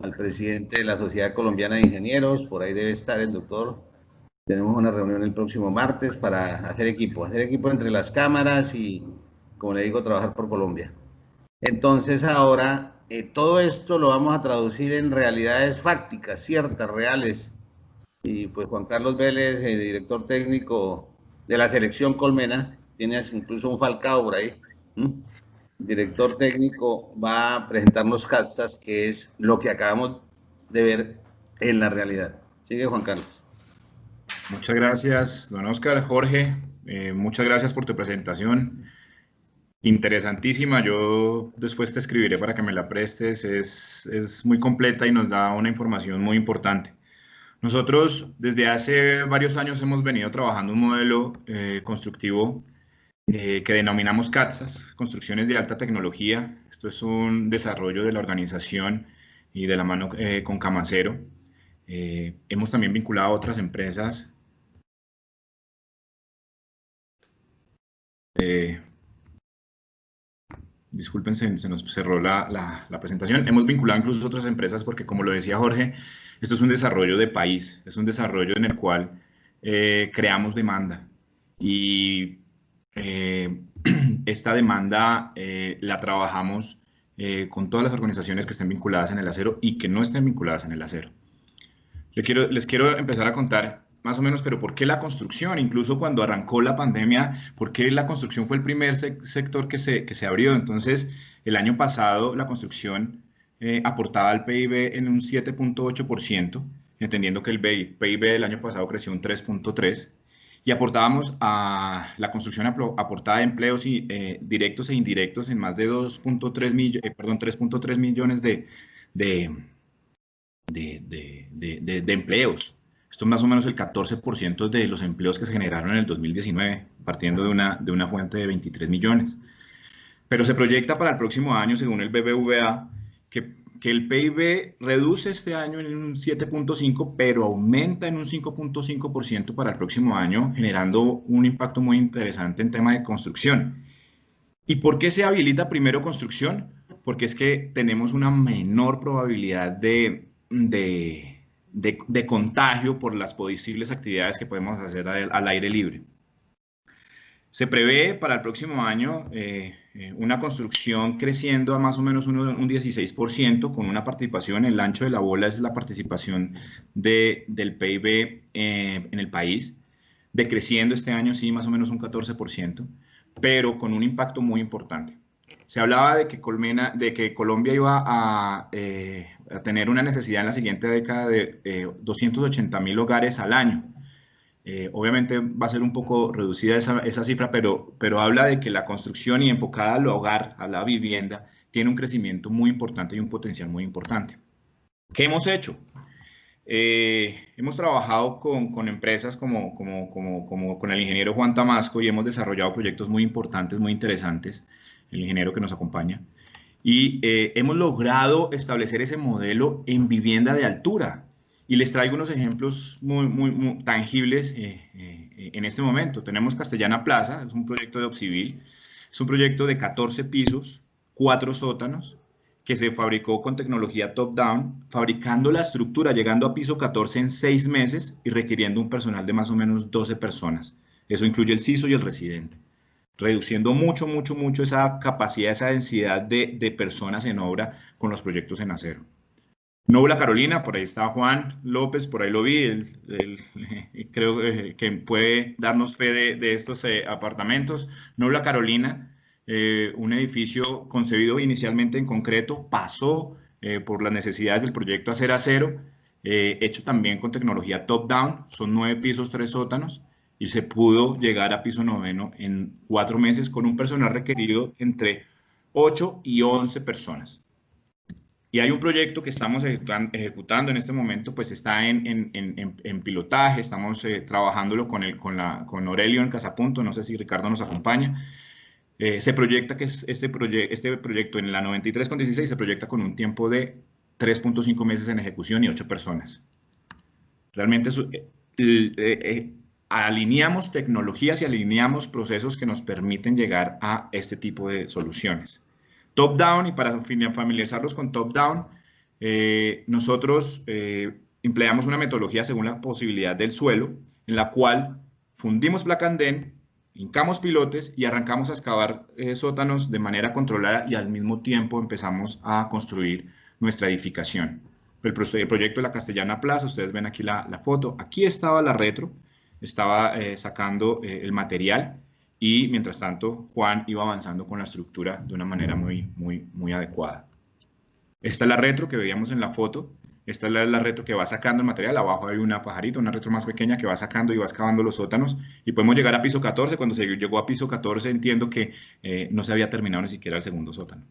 al presidente de la Sociedad Colombiana de Ingenieros, por ahí debe estar el doctor. Tenemos una reunión el próximo martes para hacer equipo entre las cámaras y, como le digo, trabajar por Colombia. Entonces ahora todo esto lo vamos a traducir en realidades fácticas, ciertas, reales. Y pues Juan Carlos Vélez, director técnico de la selección Colmena, tiene incluso un Falcao por ahí, director técnico, va a presentarnos CATSAS, que es lo que acabamos de ver en la realidad. Sigue, Juan Carlos. Muchas gracias, don Oscar. Jorge, muchas gracias por tu presentación. Interesantísima. Yo después te escribiré para que me la prestes. Es muy completa y nos da una información muy importante. Nosotros desde hace varios años hemos venido trabajando un modelo constructivo que denominamos CATSAS, Construcciones de Alta Tecnología. Esto es un desarrollo de la organización y de la mano con Camacero. Hemos también vinculado a otras empresas. Disculpen, se nos cerró la presentación. Hemos vinculado incluso a otras empresas porque, como lo decía Jorge, esto es un desarrollo de país, es un desarrollo en el cual creamos demanda y esta demanda la trabajamos con todas las organizaciones que estén vinculadas en el acero y que no estén vinculadas en el acero. Les quiero empezar a contar más o menos, pero ¿por qué la construcción? Incluso cuando arrancó la pandemia, ¿por qué la construcción fue el primer sector que se abrió? Entonces, el año pasado la construcción aportaba al PIB en un 7.8%, entendiendo que el PIB del año pasado creció un 3.3%, y aportábamos a la construcción aportada empleos directos e indirectos en más de 3.3 millones de empleos. Esto es más o menos el 14% de los empleos que se generaron en el 2019, partiendo de una fuente de 23 millones. Pero se proyecta para el próximo año, según el BBVA, que el PIB reduce este año en un 7.5%, pero aumenta en un 5.5% para el próximo año, generando un impacto muy interesante en tema de construcción. ¿Y por qué se habilita primero construcción? Porque es que tenemos una menor probabilidad de contagio por las posibles actividades que podemos hacer al aire libre. Se prevé para el próximo año una construcción creciendo a más o menos un 16%, con una participación, el ancho de la bola es la participación del PIB en el país, decreciendo este año sí más o menos un 14%, pero con un impacto muy importante. Se hablaba de que Colombia iba a tener una necesidad en la siguiente década de 280.000 hogares al año. Obviamente va a ser un poco reducida esa cifra, pero habla de que la construcción y enfocada al hogar, a la vivienda, tiene un crecimiento muy importante y un potencial muy importante. ¿Qué hemos hecho? Hemos trabajado con empresas como con el ingeniero Juan Tamasco y hemos desarrollado proyectos muy importantes, muy interesantes, el ingeniero que nos acompaña, y hemos logrado establecer ese modelo en vivienda de altura. Y les traigo unos ejemplos muy tangibles en este momento. Tenemos Castellana Plaza, es un proyecto de Opcivil, es un proyecto de 14 pisos, 4 sótanos, que se fabricó con tecnología top-down, fabricando la estructura, llegando a piso 14 en 6 meses y requiriendo un personal de más o menos 12 personas. Eso incluye el CISO y el residente, reduciendo mucho esa capacidad, esa densidad de personas en obra con los proyectos en acero. Nobla Carolina, por ahí está Juan López, por ahí lo vi, creo que puede darnos fe de estos apartamentos. Nobla Carolina, un edificio concebido inicialmente en concreto, pasó por las necesidades del proyecto a ser acero, hecho también con tecnología top-down, son 9 pisos, 3 sótanos, y se pudo llegar a piso 9 en 4 meses con un personal requerido entre 8 y 11 personas. Y hay un proyecto que estamos ejecutando en este momento, pues está en pilotaje, estamos trabajándolo con Aurelio en Casapunto, no sé si Ricardo nos acompaña. Se proyecta que este proyecto en la 93/16 se proyecta con un tiempo de 3.5 meses en ejecución y 8 personas. Realmente alineamos tecnologías y alineamos procesos que nos permiten llegar a este tipo de soluciones. Top-down, y para familiarizarlos con top-down, nosotros empleamos una metodología según la posibilidad del suelo, en la cual fundimos placa andén, hincamos pilotes y arrancamos a excavar sótanos de manera controlada y al mismo tiempo empezamos a construir nuestra edificación. El proyecto de la Castellana Plaza, ustedes ven aquí la foto, aquí estaba la retro, estaba sacando el material, y mientras tanto Juan iba avanzando con la estructura de una manera muy adecuada. Esta es la retro que veíamos en la foto, esta es la retro que va sacando el material, abajo hay una pajarita, una retro más pequeña que va sacando y va excavando los sótanos, y podemos llegar a piso 14, cuando se llegó a piso 14 entiendo que no se había terminado ni siquiera el segundo sótano.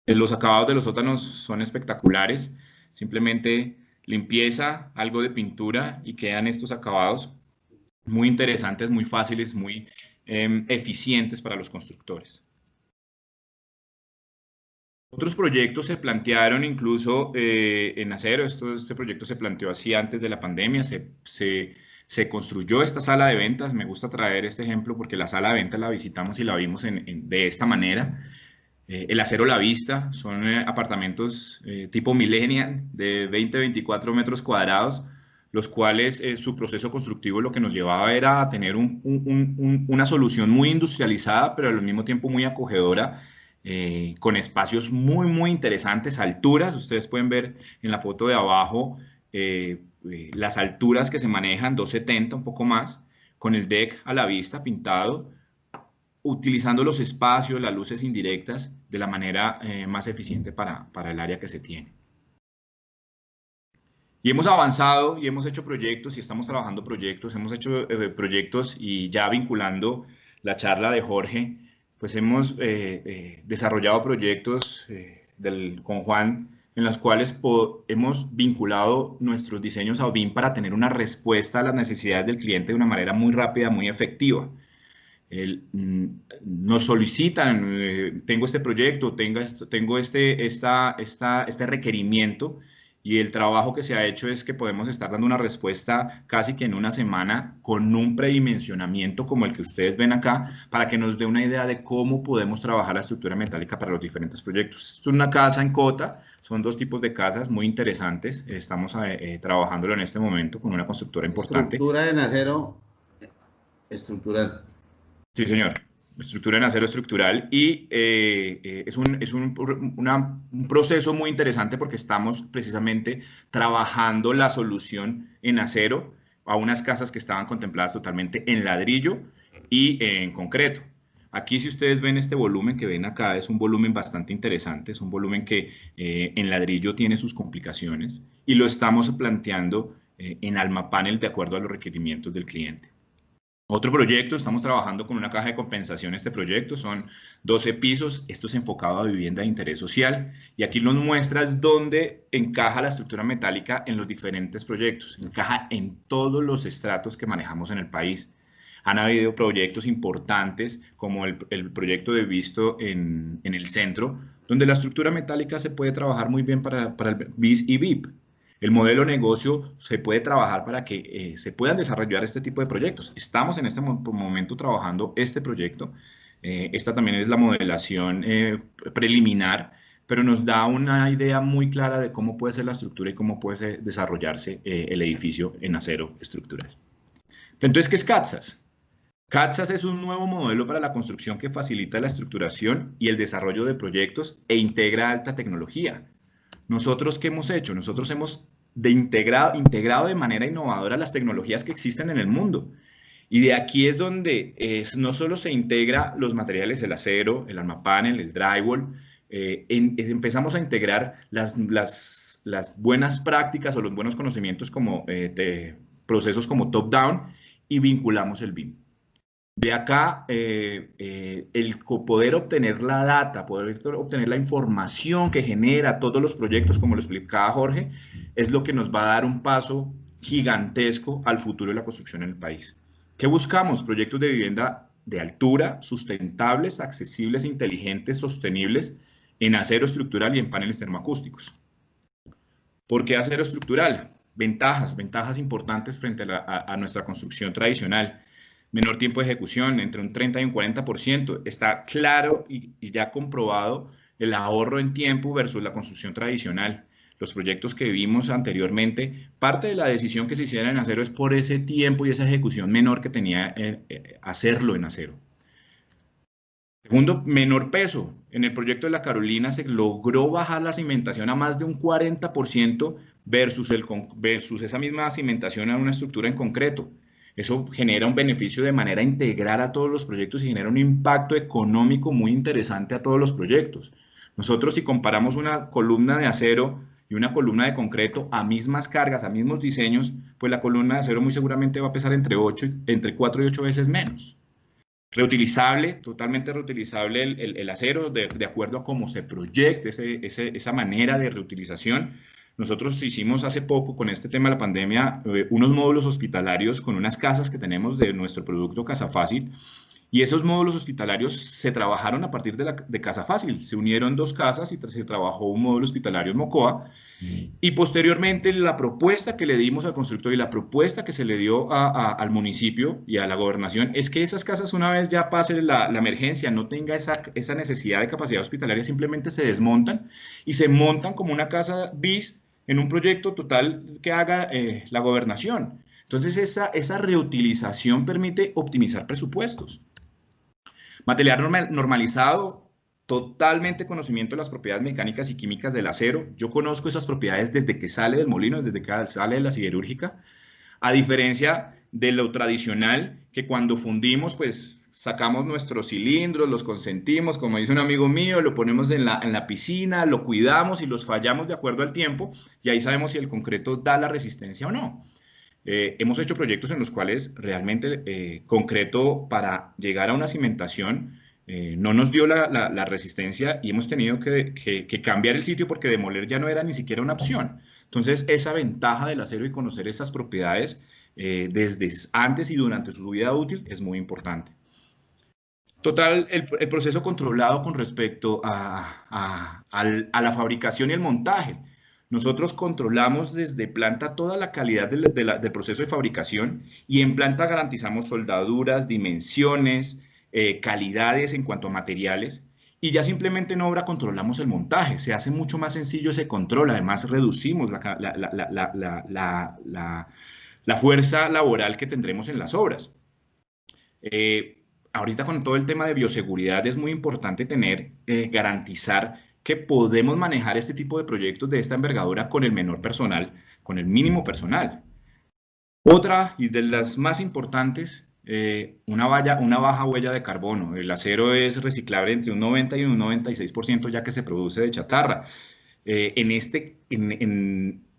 Los acabados de los sótanos son espectaculares, simplemente limpieza, algo de pintura y quedan estos acabados muy interesantes, muy fáciles, muy eficientes para los constructores. Otros proyectos se plantearon incluso en acero. Este proyecto se planteó así antes de la pandemia. Se construyó esta sala de ventas. Me gusta traer este ejemplo porque la sala de ventas la visitamos y la vimos de esta manera. El acero La Vista son apartamentos tipo millennial de 20-24 metros cuadrados, los cuales su proceso constructivo lo que nos llevaba era a tener una solución muy industrializada, pero al mismo tiempo muy acogedora, con espacios muy interesantes, alturas. Ustedes pueden ver en la foto de abajo las alturas que se manejan, 270, un poco más, con el deck a la vista pintado, utilizando los espacios, las luces indirectas de la manera más eficiente para el área que se tiene. Y hemos avanzado y hemos hecho proyectos y estamos trabajando proyectos, hemos hecho proyectos, y ya vinculando la charla de Jorge, pues hemos desarrollado proyectos con Juan, en los cuales hemos vinculado nuestros diseños a BIM para tener una respuesta a las necesidades del cliente de una manera muy rápida, muy efectiva. Nos solicitan, tengo este proyecto, tengo este requerimiento, y el trabajo que se ha hecho es que podemos estar dando una respuesta casi que en una semana con un predimensionamiento como el que ustedes ven acá, para que nos dé una idea de cómo podemos trabajar la estructura metálica para los diferentes proyectos. Esto es una casa en Cota, son 2 tipos de casas muy interesantes, estamos trabajándolo en este momento con una constructora importante. Estructura en acero estructural. Sí, señor. Estructura en acero estructural, y es un proceso muy interesante porque estamos precisamente trabajando la solución en acero a unas casas que estaban contempladas totalmente en ladrillo y en concreto. Aquí, si ustedes ven este volumen que ven acá, es un volumen bastante interesante, es un volumen que en ladrillo tiene sus complicaciones, y lo estamos planteando en Almapanel de acuerdo a los requerimientos del cliente. Otro proyecto, estamos trabajando con una caja de compensación. Este proyecto son 12 pisos, esto es enfocado a vivienda de interés social y aquí nos muestras dónde encaja la estructura metálica en los diferentes proyectos, encaja en todos los estratos que manejamos en el país. Han habido proyectos importantes como el proyecto de Visto en el centro, donde la estructura metálica se puede trabajar muy bien para el BIS y VIP. El modelo de negocio se puede trabajar para que se puedan desarrollar este tipo de proyectos. Estamos en este momento trabajando este proyecto. Esta también es la modelación preliminar, pero nos da una idea muy clara de cómo puede ser la estructura y cómo puede desarrollarse el edificio en acero estructural. Entonces, ¿qué es CATSAS? CATSAS es un nuevo modelo para la construcción que facilita la estructuración y el desarrollo de proyectos e integra alta tecnología. ¿Nosotros qué hemos hecho? Nosotros hemos integrado de manera innovadora las tecnologías que existen en el mundo. Y de aquí es donde no solo se integra los materiales, el acero, el Almapanel, el drywall, empezamos a integrar las buenas prácticas o los buenos conocimientos como procesos como top-down y vinculamos el BIM. De acá, el poder obtener la data, poder obtener la información que genera todos los proyectos, como lo explicaba Jorge, es lo que nos va a dar un paso gigantesco al futuro de la construcción en el país. ¿Qué buscamos? Proyectos de vivienda de altura, sustentables, accesibles, inteligentes, sostenibles, en acero estructural y en paneles termoacústicos. ¿Por qué acero estructural? Ventajas importantes frente a nuestra construcción tradicional. Menor tiempo de ejecución, entre un 30 y un 40%. Está claro y ya comprobado el ahorro en tiempo versus la construcción tradicional. Los proyectos que vimos anteriormente, parte de la decisión que se hiciera en acero es por ese tiempo y esa ejecución menor que tenía hacerlo en acero. Segundo, menor peso. En el proyecto de la Carolina se logró bajar la cimentación a más de un 40% versus esa misma cimentación a una estructura en concreto. Eso genera un beneficio de manera integral a todos los proyectos y genera un impacto económico muy interesante a todos los proyectos. Nosotros, si comparamos una columna de acero y una columna de concreto a mismas cargas, a mismos diseños, pues la columna de acero muy seguramente va a pesar entre 4 y 8 veces menos. Reutilizable, totalmente reutilizable el acero de acuerdo a cómo se proyecte esa manera de reutilización. Nosotros hicimos hace poco, con este tema de la pandemia, unos módulos hospitalarios con unas casas que tenemos de nuestro producto Casa Fácil, y esos módulos hospitalarios se trabajaron a partir de Casa Fácil. Se unieron dos casas y se trabajó un módulo hospitalario en Mocoa, y posteriormente la propuesta que le dimos al constructor y la propuesta que se le dio al municipio y a la gobernación es que esas casas, una vez ya pase la emergencia, no tenga esa necesidad de capacidad hospitalaria, simplemente se desmontan y se montan como una casa BIS en un proyecto total que haga la gobernación. Entonces esa reutilización permite optimizar presupuestos. Material normalizado, totalmente conocimiento de las propiedades mecánicas y químicas del acero. Yo conozco esas propiedades desde que sale del molino, desde que sale de la siderúrgica, a diferencia de lo tradicional, que cuando fundimos, pues sacamos nuestros cilindros, los consentimos, como dice un amigo mío, lo ponemos en la piscina, lo cuidamos y los fallamos de acuerdo al tiempo, y ahí sabemos si el concreto da la resistencia o no. Hemos hecho proyectos en los cuales realmente concreto para llegar a una cimentación no nos dio la resistencia y hemos tenido que cambiar el sitio porque demoler ya no era ni siquiera una opción. Entonces, esa ventaja del acero y conocer esas propiedades desde antes y durante su vida útil es muy importante. Total, el proceso controlado con respecto a la fabricación y el montaje. Nosotros controlamos desde planta toda la calidad del proceso de fabricación y en planta garantizamos soldaduras, dimensiones, calidades en cuanto a materiales, y ya simplemente en obra controlamos el montaje. Se hace mucho más sencillo ese control, además reducimos la fuerza laboral que tendremos en las obras. Ahorita con todo el tema de bioseguridad es muy importante garantizar que podemos manejar este tipo de proyectos de esta envergadura con el menor personal, con el mínimo personal. Otra, y de las más importantes, una baja huella de carbono. El acero es reciclable entre un 90 y un 96% ya que se produce de chatarra. En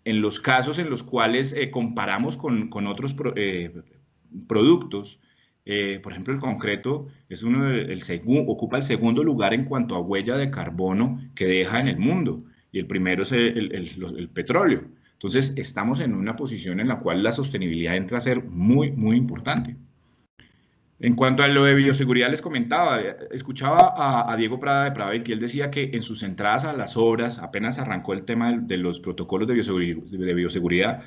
en los casos en los cuales comparamos con otros productos, por ejemplo, el concreto es ocupa el segundo lugar en cuanto a huella de carbono que deja en el mundo, y el primero es el petróleo. Entonces, estamos en una posición en la cual la sostenibilidad entra a ser muy, muy importante. En cuanto a lo de bioseguridad, les comentaba, escuchaba a Diego Prada de Prada, y él decía que en sus entradas a las obras, apenas arrancó el tema de los protocolos de bioseguridad,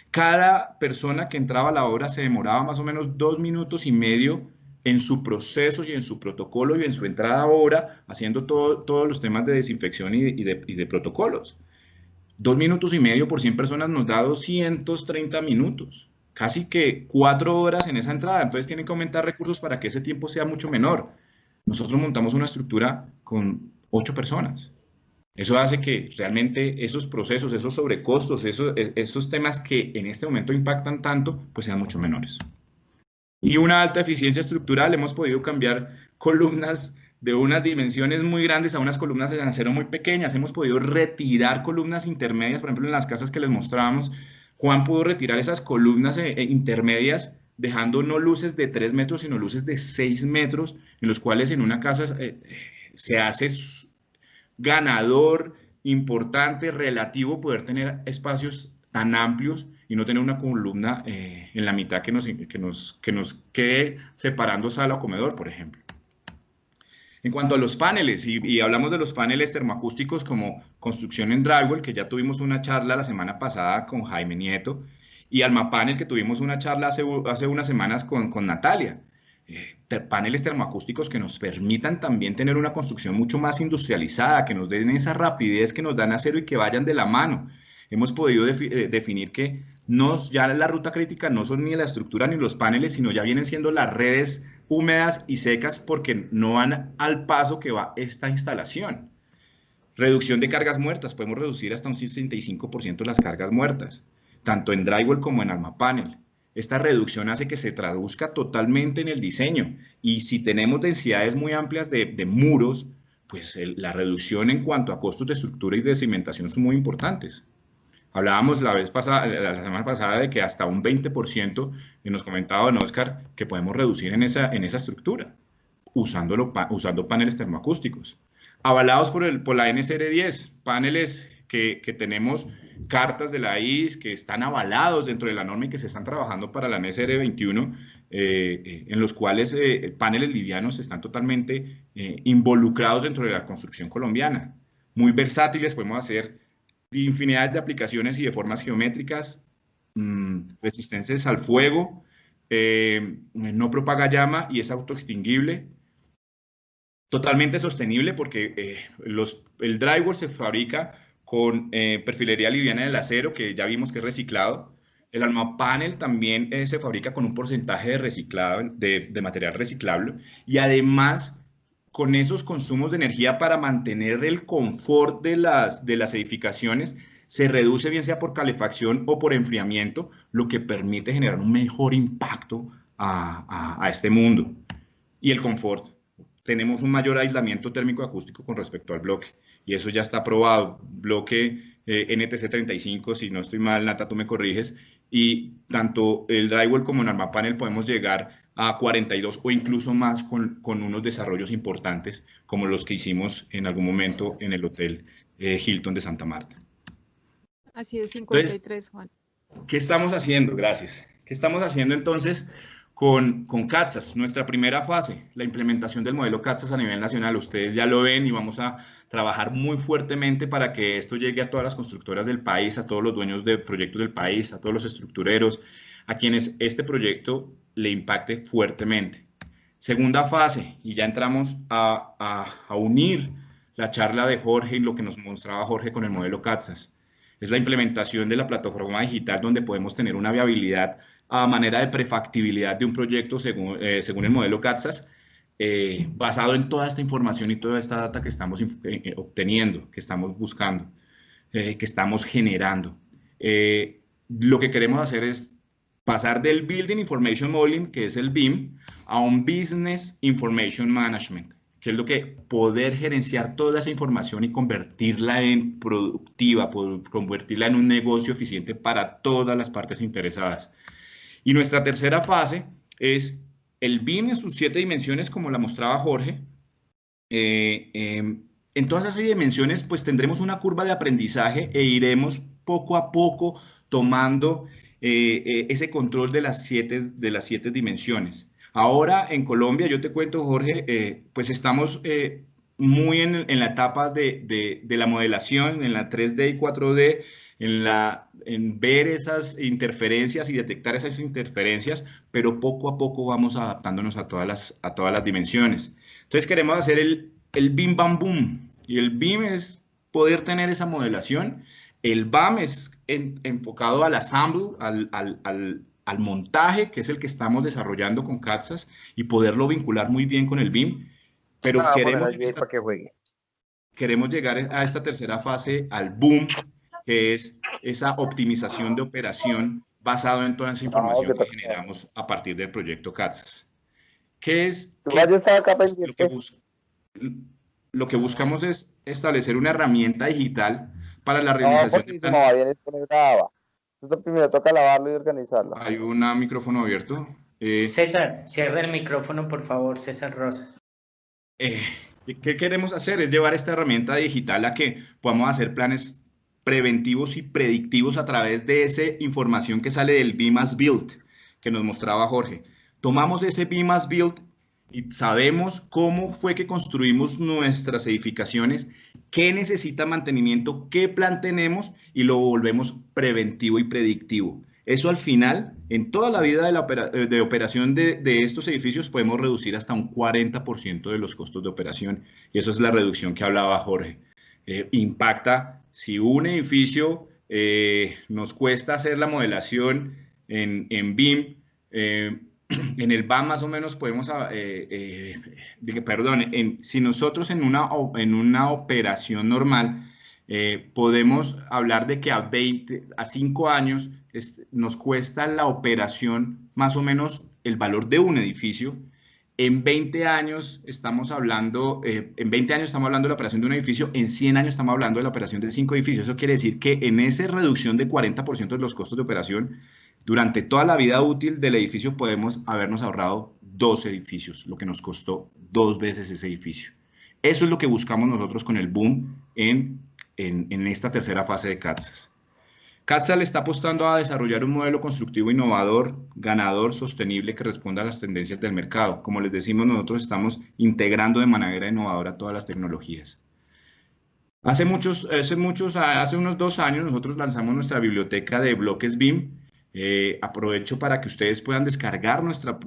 cada persona que entraba a la obra se demoraba más o menos 2 minutos y medio en su proceso y en su protocolo y en su entrada a obra, haciendo todos los temas de desinfección y de protocolos. 2 minutos y medio por 100 personas nos da 230 minutos. Casi que 4 horas en esa entrada. Entonces tienen que aumentar recursos para que ese tiempo sea mucho menor. Nosotros montamos una estructura con 8 personas. Eso hace que realmente esos procesos, esos sobrecostos, esos temas que en este momento impactan tanto, pues sean mucho menores. Y una alta eficiencia estructural, hemos podido cambiar columnas de unas dimensiones muy grandes a unas columnas de acero muy pequeñas. Hemos podido retirar columnas intermedias, por ejemplo, en las casas que les mostrábamos, Juan pudo retirar esas columnas intermedias, dejando no luces de 3 metros, sino luces de 6 metros, en los cuales en una casa se hace ganador, importante, relativo, poder tener espacios tan amplios y no tener una columna en la mitad que nos quede separando sala o comedor, por ejemplo. En cuanto a los paneles, y hablamos de los paneles termoacústicos como construcción en drywall, que ya tuvimos una charla la semana pasada con Jaime Nieto, y Almapanel, que tuvimos una charla hace unas semanas con Natalia. Paneles termoacústicos que nos permitan también tener una construcción mucho más industrializada, que nos den esa rapidez que nos dan acero y que vayan de la mano. Hemos podido definir que ya la ruta crítica no son ni la estructura ni los paneles, sino ya vienen siendo las redes húmedas y secas, porque no van al paso que va esta instalación. Reducción de cargas muertas, podemos reducir hasta un 65% las cargas muertas, tanto en drywall como en Almapanel. Esta reducción hace que se traduzca totalmente en el diseño, y si tenemos densidades muy amplias de muros, pues la reducción en cuanto a costos de estructura y de cimentación son muy importantes. Hablábamos la semana pasada de que hasta un 20%, y nos comentaba don Oscar, que podemos reducir en esa estructura, usando paneles termoacústicos. Avalados por la NSR10, paneles que tenemos cartas de la IS que están avalados dentro de la norma y que se están trabajando para la NSR 21, en los cuales paneles livianos están totalmente involucrados dentro de la construcción colombiana. Muy versátiles, podemos hacer infinidad de aplicaciones y de formas geométricas, resistentes al fuego, no propaga llama y es autoextinguible. Totalmente sostenible, porque el drywall se fabrica con perfilería liviana del acero, que ya vimos que es reciclado. El Almapanel también se fabrica con un porcentaje de reciclado, de material reciclable, y además con esos consumos de energía para mantener el confort de las edificaciones, se reduce bien sea por calefacción o por enfriamiento, lo que permite generar un mejor impacto a este mundo. Y el confort. Tenemos un mayor aislamiento térmico acústico con respecto al bloque, y eso ya está aprobado. Bloque NTC 35, si no estoy mal, Nata, tú me corriges, y tanto el drywall como el Almapanel podemos llegar a 42 o incluso más con unos desarrollos importantes como los que hicimos en algún momento en el Hotel Hilton de Santa Marta. Así es, 53, entonces, Juan. ¿Qué estamos haciendo? Gracias. ¿Qué estamos haciendo entonces con CATSAS? Nuestra primera fase, la implementación del modelo CATSAS a nivel nacional. Ustedes ya lo ven, y vamos a trabajar muy fuertemente para que esto llegue a todas las constructoras del país, a todos los dueños de proyectos del país, a todos los estructureros, a quienes este proyecto le impacte fuertemente. Segunda fase, y ya entramos a unir la charla de Jorge y lo que nos mostraba Jorge con el modelo CATSAS. Es la implementación de la plataforma digital, donde podemos tener una viabilidad a manera de prefactibilidad de un proyecto según el modelo CATSAS, basado en toda esta información y toda esta data que estamos obteniendo, que estamos buscando, que estamos generando. Lo que queremos hacer es pasar del Building Information Modeling, que es el BIM, a un Business Information Management, que es lo que poder gerenciar toda esa información y convertirla en productiva, convertirla en un negocio eficiente para todas las partes interesadas. Y nuestra tercera fase es el BIM en sus 7 dimensiones, como la mostraba Jorge. En todas esas dimensiones, pues tendremos una curva de aprendizaje e iremos poco a poco tomando ese control de las siete dimensiones. Ahora en Colombia, yo te cuento, Jorge, pues estamos muy en la etapa de la modelación, en la 3D y 4D, en ver esas interferencias y detectar esas interferencias, pero poco a poco vamos adaptándonos a todas las dimensiones. Entonces queremos hacer el BIM Bam Boom, y el BIM es poder tener esa modelación. El BAM es enfocado al ensamble, al montaje, que es el que estamos desarrollando con CATSAS, y poderlo vincular muy bien con el BIM. Pero queremos llegar a esta tercera fase, al boom, que es esa optimización de operación basado en toda esa información que generamos a partir del proyecto CATSAS. Lo que buscamos es establecer una herramienta digital para la realización de planes. Primero toca lavarlo y organizarlo. Hay un micrófono abierto. César, cierra el micrófono, por favor, César Rosas. ¿Qué queremos hacer? Es llevar esta herramienta digital a que podamos hacer planes preventivos y predictivos a través de esa información que sale del BIM as Built, que nos mostraba Jorge. Tomamos ese BIM as Built y sabemos cómo fue que construimos nuestras edificaciones, qué necesita mantenimiento, qué plan tenemos, y lo volvemos preventivo y predictivo. Eso al final, en toda la vida de operación de estos edificios, podemos reducir hasta un 40% de los costos de operación. Y eso es la reducción que hablaba Jorge. Impacta, si un edificio nos cuesta hacer la modelación en BIM, en el BAM más o menos podemos, si nosotros en una operación normal podemos hablar de que a 5 años nos cuesta la operación más o menos el valor de un edificio. En 20 años estamos hablando de la operación de un edificio, en 100 años estamos hablando de la operación de 5 edificios. Eso quiere decir que en esa reducción de 40% de los costos de operación, durante toda la vida útil del edificio podemos habernos ahorrado 2 edificios, lo que nos costó 2 veces ese edificio. Eso es lo que buscamos nosotros con el boom en esta tercera fase de CATSAS. CATSAS le está apostando a desarrollar un modelo constructivo innovador, ganador, sostenible, que responda a las tendencias del mercado. Como les decimos, nosotros estamos integrando de manera innovadora todas las tecnologías. Hace unos 2 años nosotros lanzamos nuestra biblioteca de bloques BIM. Aprovecho para que ustedes puedan descargar nuestra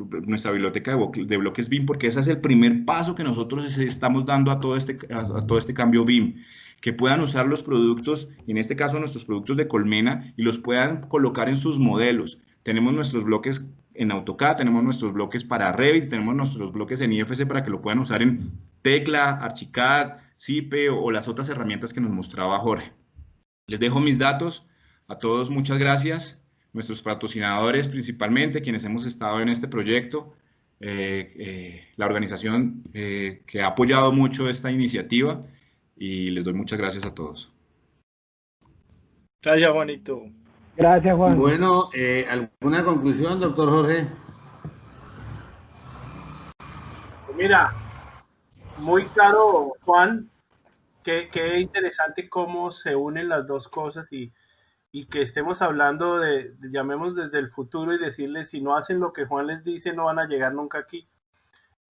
biblioteca de bloques BIM, porque ese es el primer paso que nosotros estamos dando a todo este cambio BIM, que puedan usar los productos, en este caso nuestros productos de Colmena, y los puedan colocar en sus modelos. Tenemos nuestros bloques en AutoCAD, tenemos nuestros bloques para Revit, tenemos nuestros bloques en IFC para que lo puedan usar en Tecla, Archicad, Cipe o las otras herramientas que nos mostraba Jorge. Les dejo mis datos. A todos, muchas gracias. Nuestros patrocinadores principalmente, quienes hemos estado en este proyecto, la organización que ha apoyado mucho esta iniciativa, y les doy muchas gracias a todos. Gracias, Juanito. Gracias, Juan. Bueno, ¿alguna conclusión, doctor Jorge? Mira, muy claro, Juan, qué interesante cómo se unen las dos cosas y que estemos hablando llamemos desde el futuro y decirles, si no hacen lo que Juan les dice, no van a llegar nunca aquí.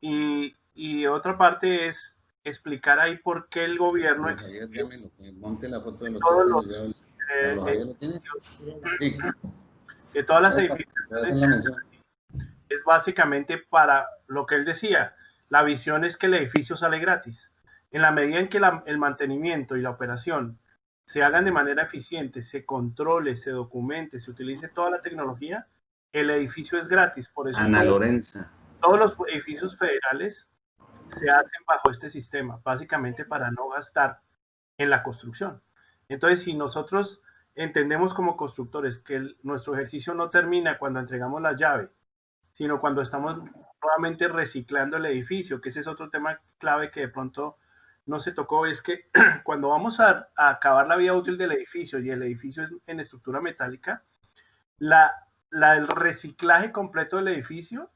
Y otra parte es explicar ahí por qué el gobierno Monte la foto de los de todas las edificaciones es básicamente para lo que él decía. La visión es que el edificio sale gratis. En la medida en que el mantenimiento y la operación se hagan de manera eficiente, se controle, se documente, se utilice toda la tecnología, el edificio es gratis. Por eso Ana Lorenza. Todos los edificios federales se hacen bajo este sistema, básicamente para no gastar en la construcción. Entonces, si nosotros entendemos como constructores que nuestro ejercicio no termina cuando entregamos la llave, sino cuando estamos nuevamente reciclando el edificio, que ese es otro tema clave que de pronto no se tocó, es que cuando vamos a acabar la vida útil del edificio y el edificio es en estructura metálica, el reciclaje completo del edificio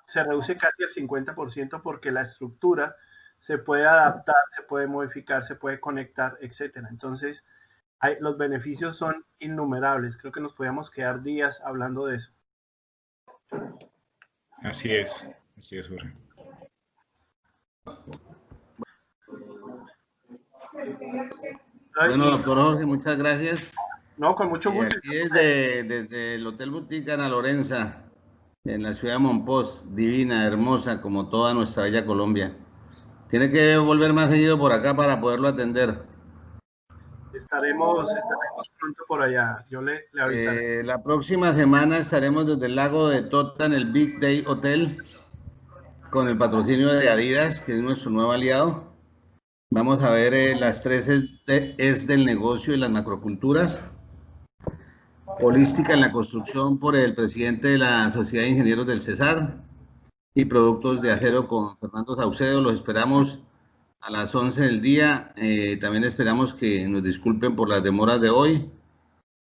se reduce casi al 50% porque la estructura se puede adaptar, se puede modificar, se puede conectar, etcétera. Entonces, los beneficios son innumerables. Creo que nos podíamos quedar días hablando de eso. Así es, Jorge. Bueno, doctor Jorge, muchas gracias. No, con mucho gusto. Aquí desde el Hotel Boutique Ana Lorenza, en la ciudad de Monpós, divina, hermosa, como toda nuestra bella Colombia. Tiene que volver más seguido por acá para poderlo atender. Estaremos pronto por allá. Yo le avisaré. La próxima semana estaremos desde el lago de Tota en el Big Day Hotel con el patrocinio de Adidas, que es nuestro nuevo aliado. Vamos a ver las 3 es del negocio y las macroculturas. Holística en la construcción por el presidente de la Sociedad de Ingenieros del Cesar y productos de acero con Fernando Saucedo. Los esperamos a las 11 del día. También esperamos que nos disculpen por las demoras de hoy.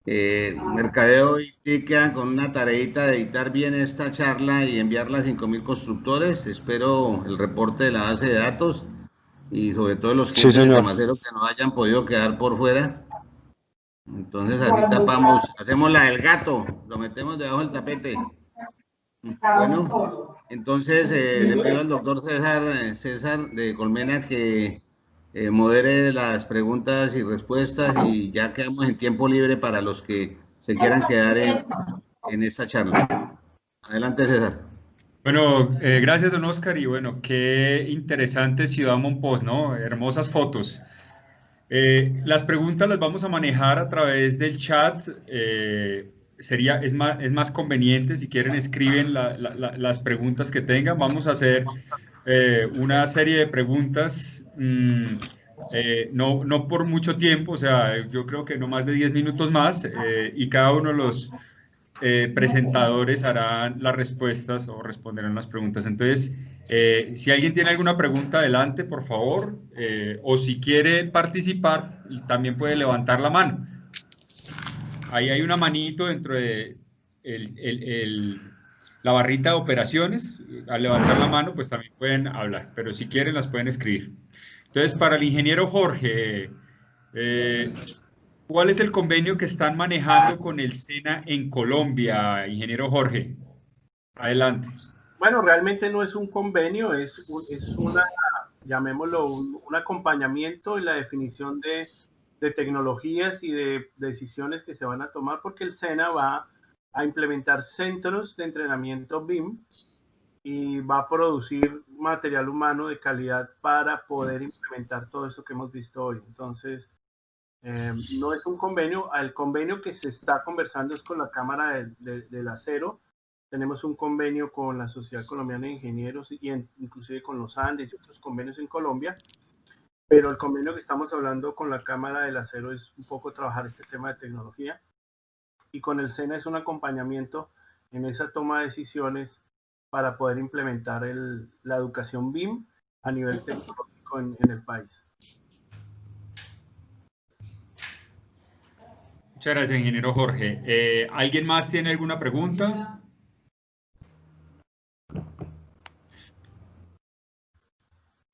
Mercadeo y TICA con una tareita de editar bien esta charla y enviarla a 5.000 constructores. Espero el reporte de la base de datos y sobre todo los clientes de Camacero que no hayan podido quedar por fuera. Entonces así tapamos, hacemos la del gato, lo metemos debajo del tapete. Bueno, entonces le pido al doctor César de Colmena que modere las preguntas y respuestas y ya quedamos en tiempo libre para los que se quieran quedar en esta charla. Adelante, César. Bueno, gracias, don Oscar, y bueno, qué interesante Ciudad Monpós, ¿no? Hermosas fotos. Las preguntas las vamos a manejar a través del chat. Es más conveniente, si quieren escriben las preguntas que tengan. Vamos a hacer una serie de preguntas, no por mucho tiempo, o sea, yo creo que no más de 10 minutos más, y cada uno de los presentadores harán las respuestas o responderán las preguntas. Entonces, si alguien tiene alguna pregunta, adelante, por favor, o si quiere participar, también puede levantar la mano. Ahí hay una manito dentro de la barrita de operaciones. Al levantar la mano, pues también pueden hablar, pero si quieren las pueden escribir. Entonces, para el ingeniero Jorge, ¿cuál es el convenio que están manejando con el SENA en Colombia, ingeniero Jorge? Adelante. Bueno, realmente no es un convenio, es una, llamémoslo, un acompañamiento en la definición de tecnologías y de decisiones que se van a tomar, porque el SENA va a implementar centros de entrenamiento BIM y va a producir material humano de calidad para poder implementar todo esto que hemos visto hoy. Entonces, no es un convenio. El convenio que se está conversando es con la Cámara del Acero. Tenemos un convenio con la Sociedad Colombiana de Ingenieros y inclusive con los Andes y otros convenios en Colombia. Pero el convenio que estamos hablando con la Cámara del Acero es un poco trabajar este tema de tecnología. Y con el SENA es un acompañamiento en esa toma de decisiones para poder implementar la educación BIM a nivel tecnológico en el país. Muchas gracias, ingeniero Jorge. ¿Alguien más tiene alguna pregunta?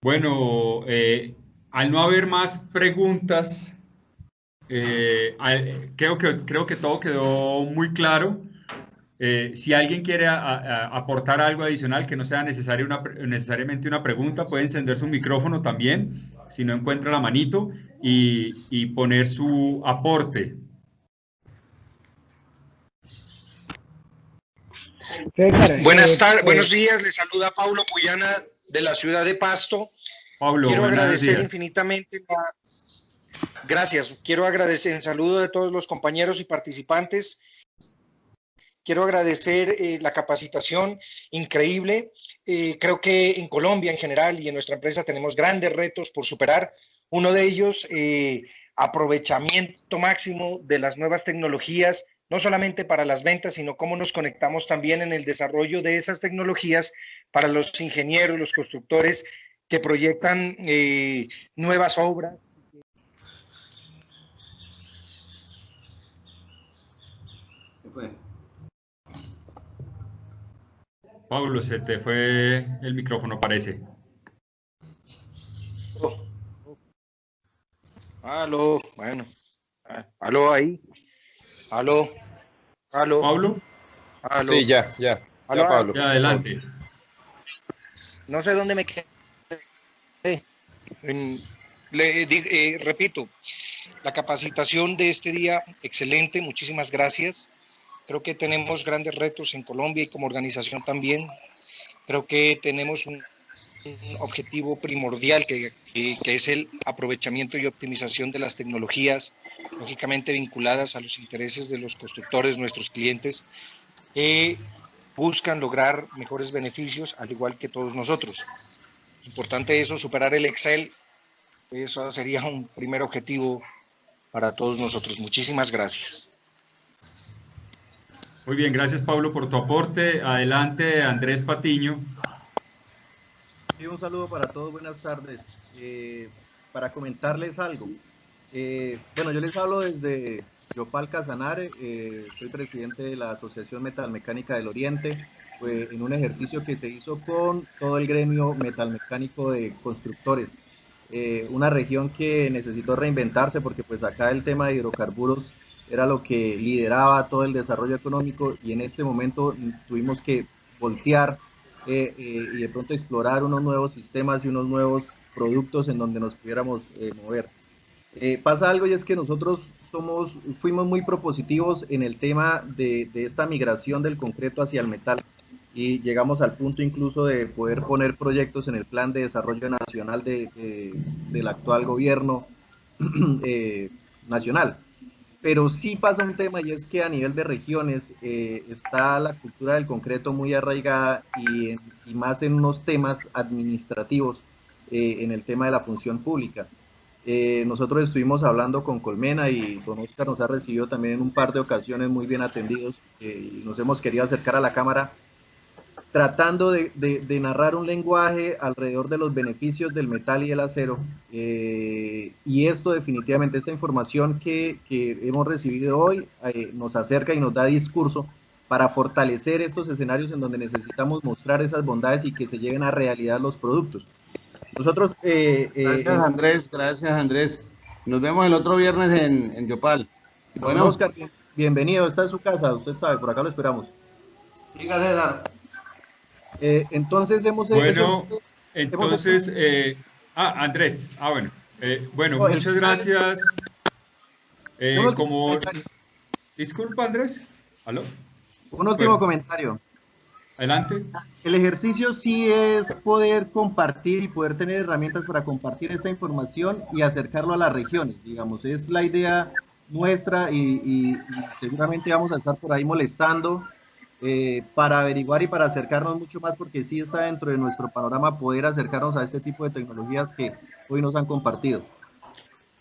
Bueno, al no haber más preguntas, creo que todo quedó muy claro. Si alguien quiere aportar algo adicional que no sea necesariamente una pregunta, puede encender su micrófono también, si no encuentra la manito, y poner su aporte. Buenos días, le saluda Paulo Puyana de la ciudad de Pasto. Pablo, quiero agradecer días. Infinitamente gracias, quiero agradecer el saludo de todos los compañeros y participantes. Quiero agradecer la capacitación increíble. Creo que en Colombia en general y en nuestra empresa tenemos grandes retos por superar. Uno de ellos, aprovechamiento máximo de las nuevas tecnologías no solamente para las ventas, sino cómo nos conectamos también en el desarrollo de esas tecnologías para los ingenieros, los constructores que proyectan nuevas obras. Pablo, se te fue el micrófono, parece. Aló, bueno. Aló ahí. Aló. Aló. Pablo. Aló. Sí, ya, Aló, Pablo. Ya, adelante. No sé dónde me quedé. Repito, la capacitación de este día, excelente, muchísimas gracias. Creo que tenemos grandes retos en Colombia y como organización también. Creo que tenemos un objetivo primordial que es el aprovechamiento y optimización de las tecnologías, lógicamente vinculadas a los intereses de los constructores, nuestros clientes, que buscan lograr mejores beneficios, al igual que todos nosotros. Importante eso, superar el Excel, eso sería un primer objetivo para todos nosotros. Muchísimas gracias. Muy bien, gracias Pablo por tu aporte. Adelante, Andrés Patiño. Sí, un saludo para todos, buenas tardes. Para comentarles algo. Bueno, yo les hablo desde Yopal Casanare, soy presidente de la Asociación Metalmecánica del Oriente, en un ejercicio que se hizo con todo el gremio metalmecánico de constructores. Una región que necesitó reinventarse porque pues acá el tema de hidrocarburos era lo que lideraba todo el desarrollo económico y en este momento tuvimos que voltear y de pronto explorar unos nuevos sistemas y unos nuevos productos en donde nos pudiéramos mover. Pasa algo y es que nosotros fuimos muy propositivos en el tema de esta migración del concreto hacia el metal y llegamos al punto incluso de poder poner proyectos en el plan de desarrollo nacional del actual gobierno nacional. Pero sí pasa un tema y es que a nivel de regiones está la cultura del concreto muy arraigada y más en unos temas administrativos en el tema de la función pública. Nosotros estuvimos hablando con Colmena y don Oscar nos ha recibido también en un par de ocasiones muy bien atendidos y nos hemos querido acercar a la Cámara tratando de narrar un lenguaje alrededor de los beneficios del metal y el acero. Y esto definitivamente, esta información que hemos recibido hoy nos acerca y nos da discurso para fortalecer estos escenarios en donde necesitamos mostrar esas bondades y que se lleven a realidad los productos. Nosotros... gracias Andrés, gracias Andrés. Nos vemos el otro viernes en Yopal. Bueno, Oscar, bienvenido, está en su casa, usted sabe, por acá lo esperamos. Diga César. Entonces hemos bueno, entonces Andrés, bueno, bueno, muchas gracias. Disculpa Andrés, ¿aló? Un último comentario. Adelante. El ejercicio sí es poder compartir y poder tener herramientas para compartir esta información y acercarlo a las regiones, digamos, es la idea nuestra y seguramente vamos a estar por ahí molestando para averiguar y para acercarnos mucho más, porque sí está dentro de nuestro panorama poder acercarnos a este tipo de tecnologías que hoy nos han compartido.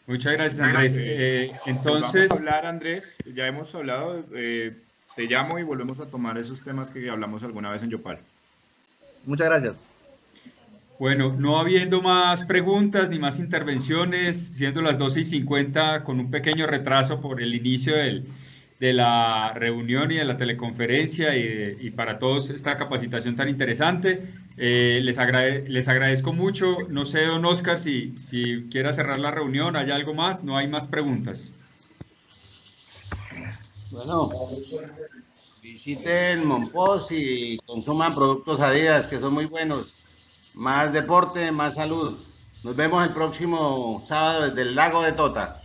Muchas gracias, Andrés. Entonces, vamos a hablar, Andrés, ya hemos hablado, te llamo y volvemos a tomar esos temas que hablamos alguna vez en Yopal. Muchas gracias. Bueno, no habiendo más preguntas ni más intervenciones, siendo las 12:50 con un pequeño retraso por el inicio de la reunión y de la teleconferencia y para todos esta capacitación tan interesante. Les agradezco mucho. No sé, don Oscar, si quiera cerrar la reunión, ¿hay algo más? No hay más preguntas. Bueno, visiten Monpós y consuman productos Adidas que son muy buenos. Más deporte, más salud. Nos vemos el próximo sábado desde el Lago de Tota.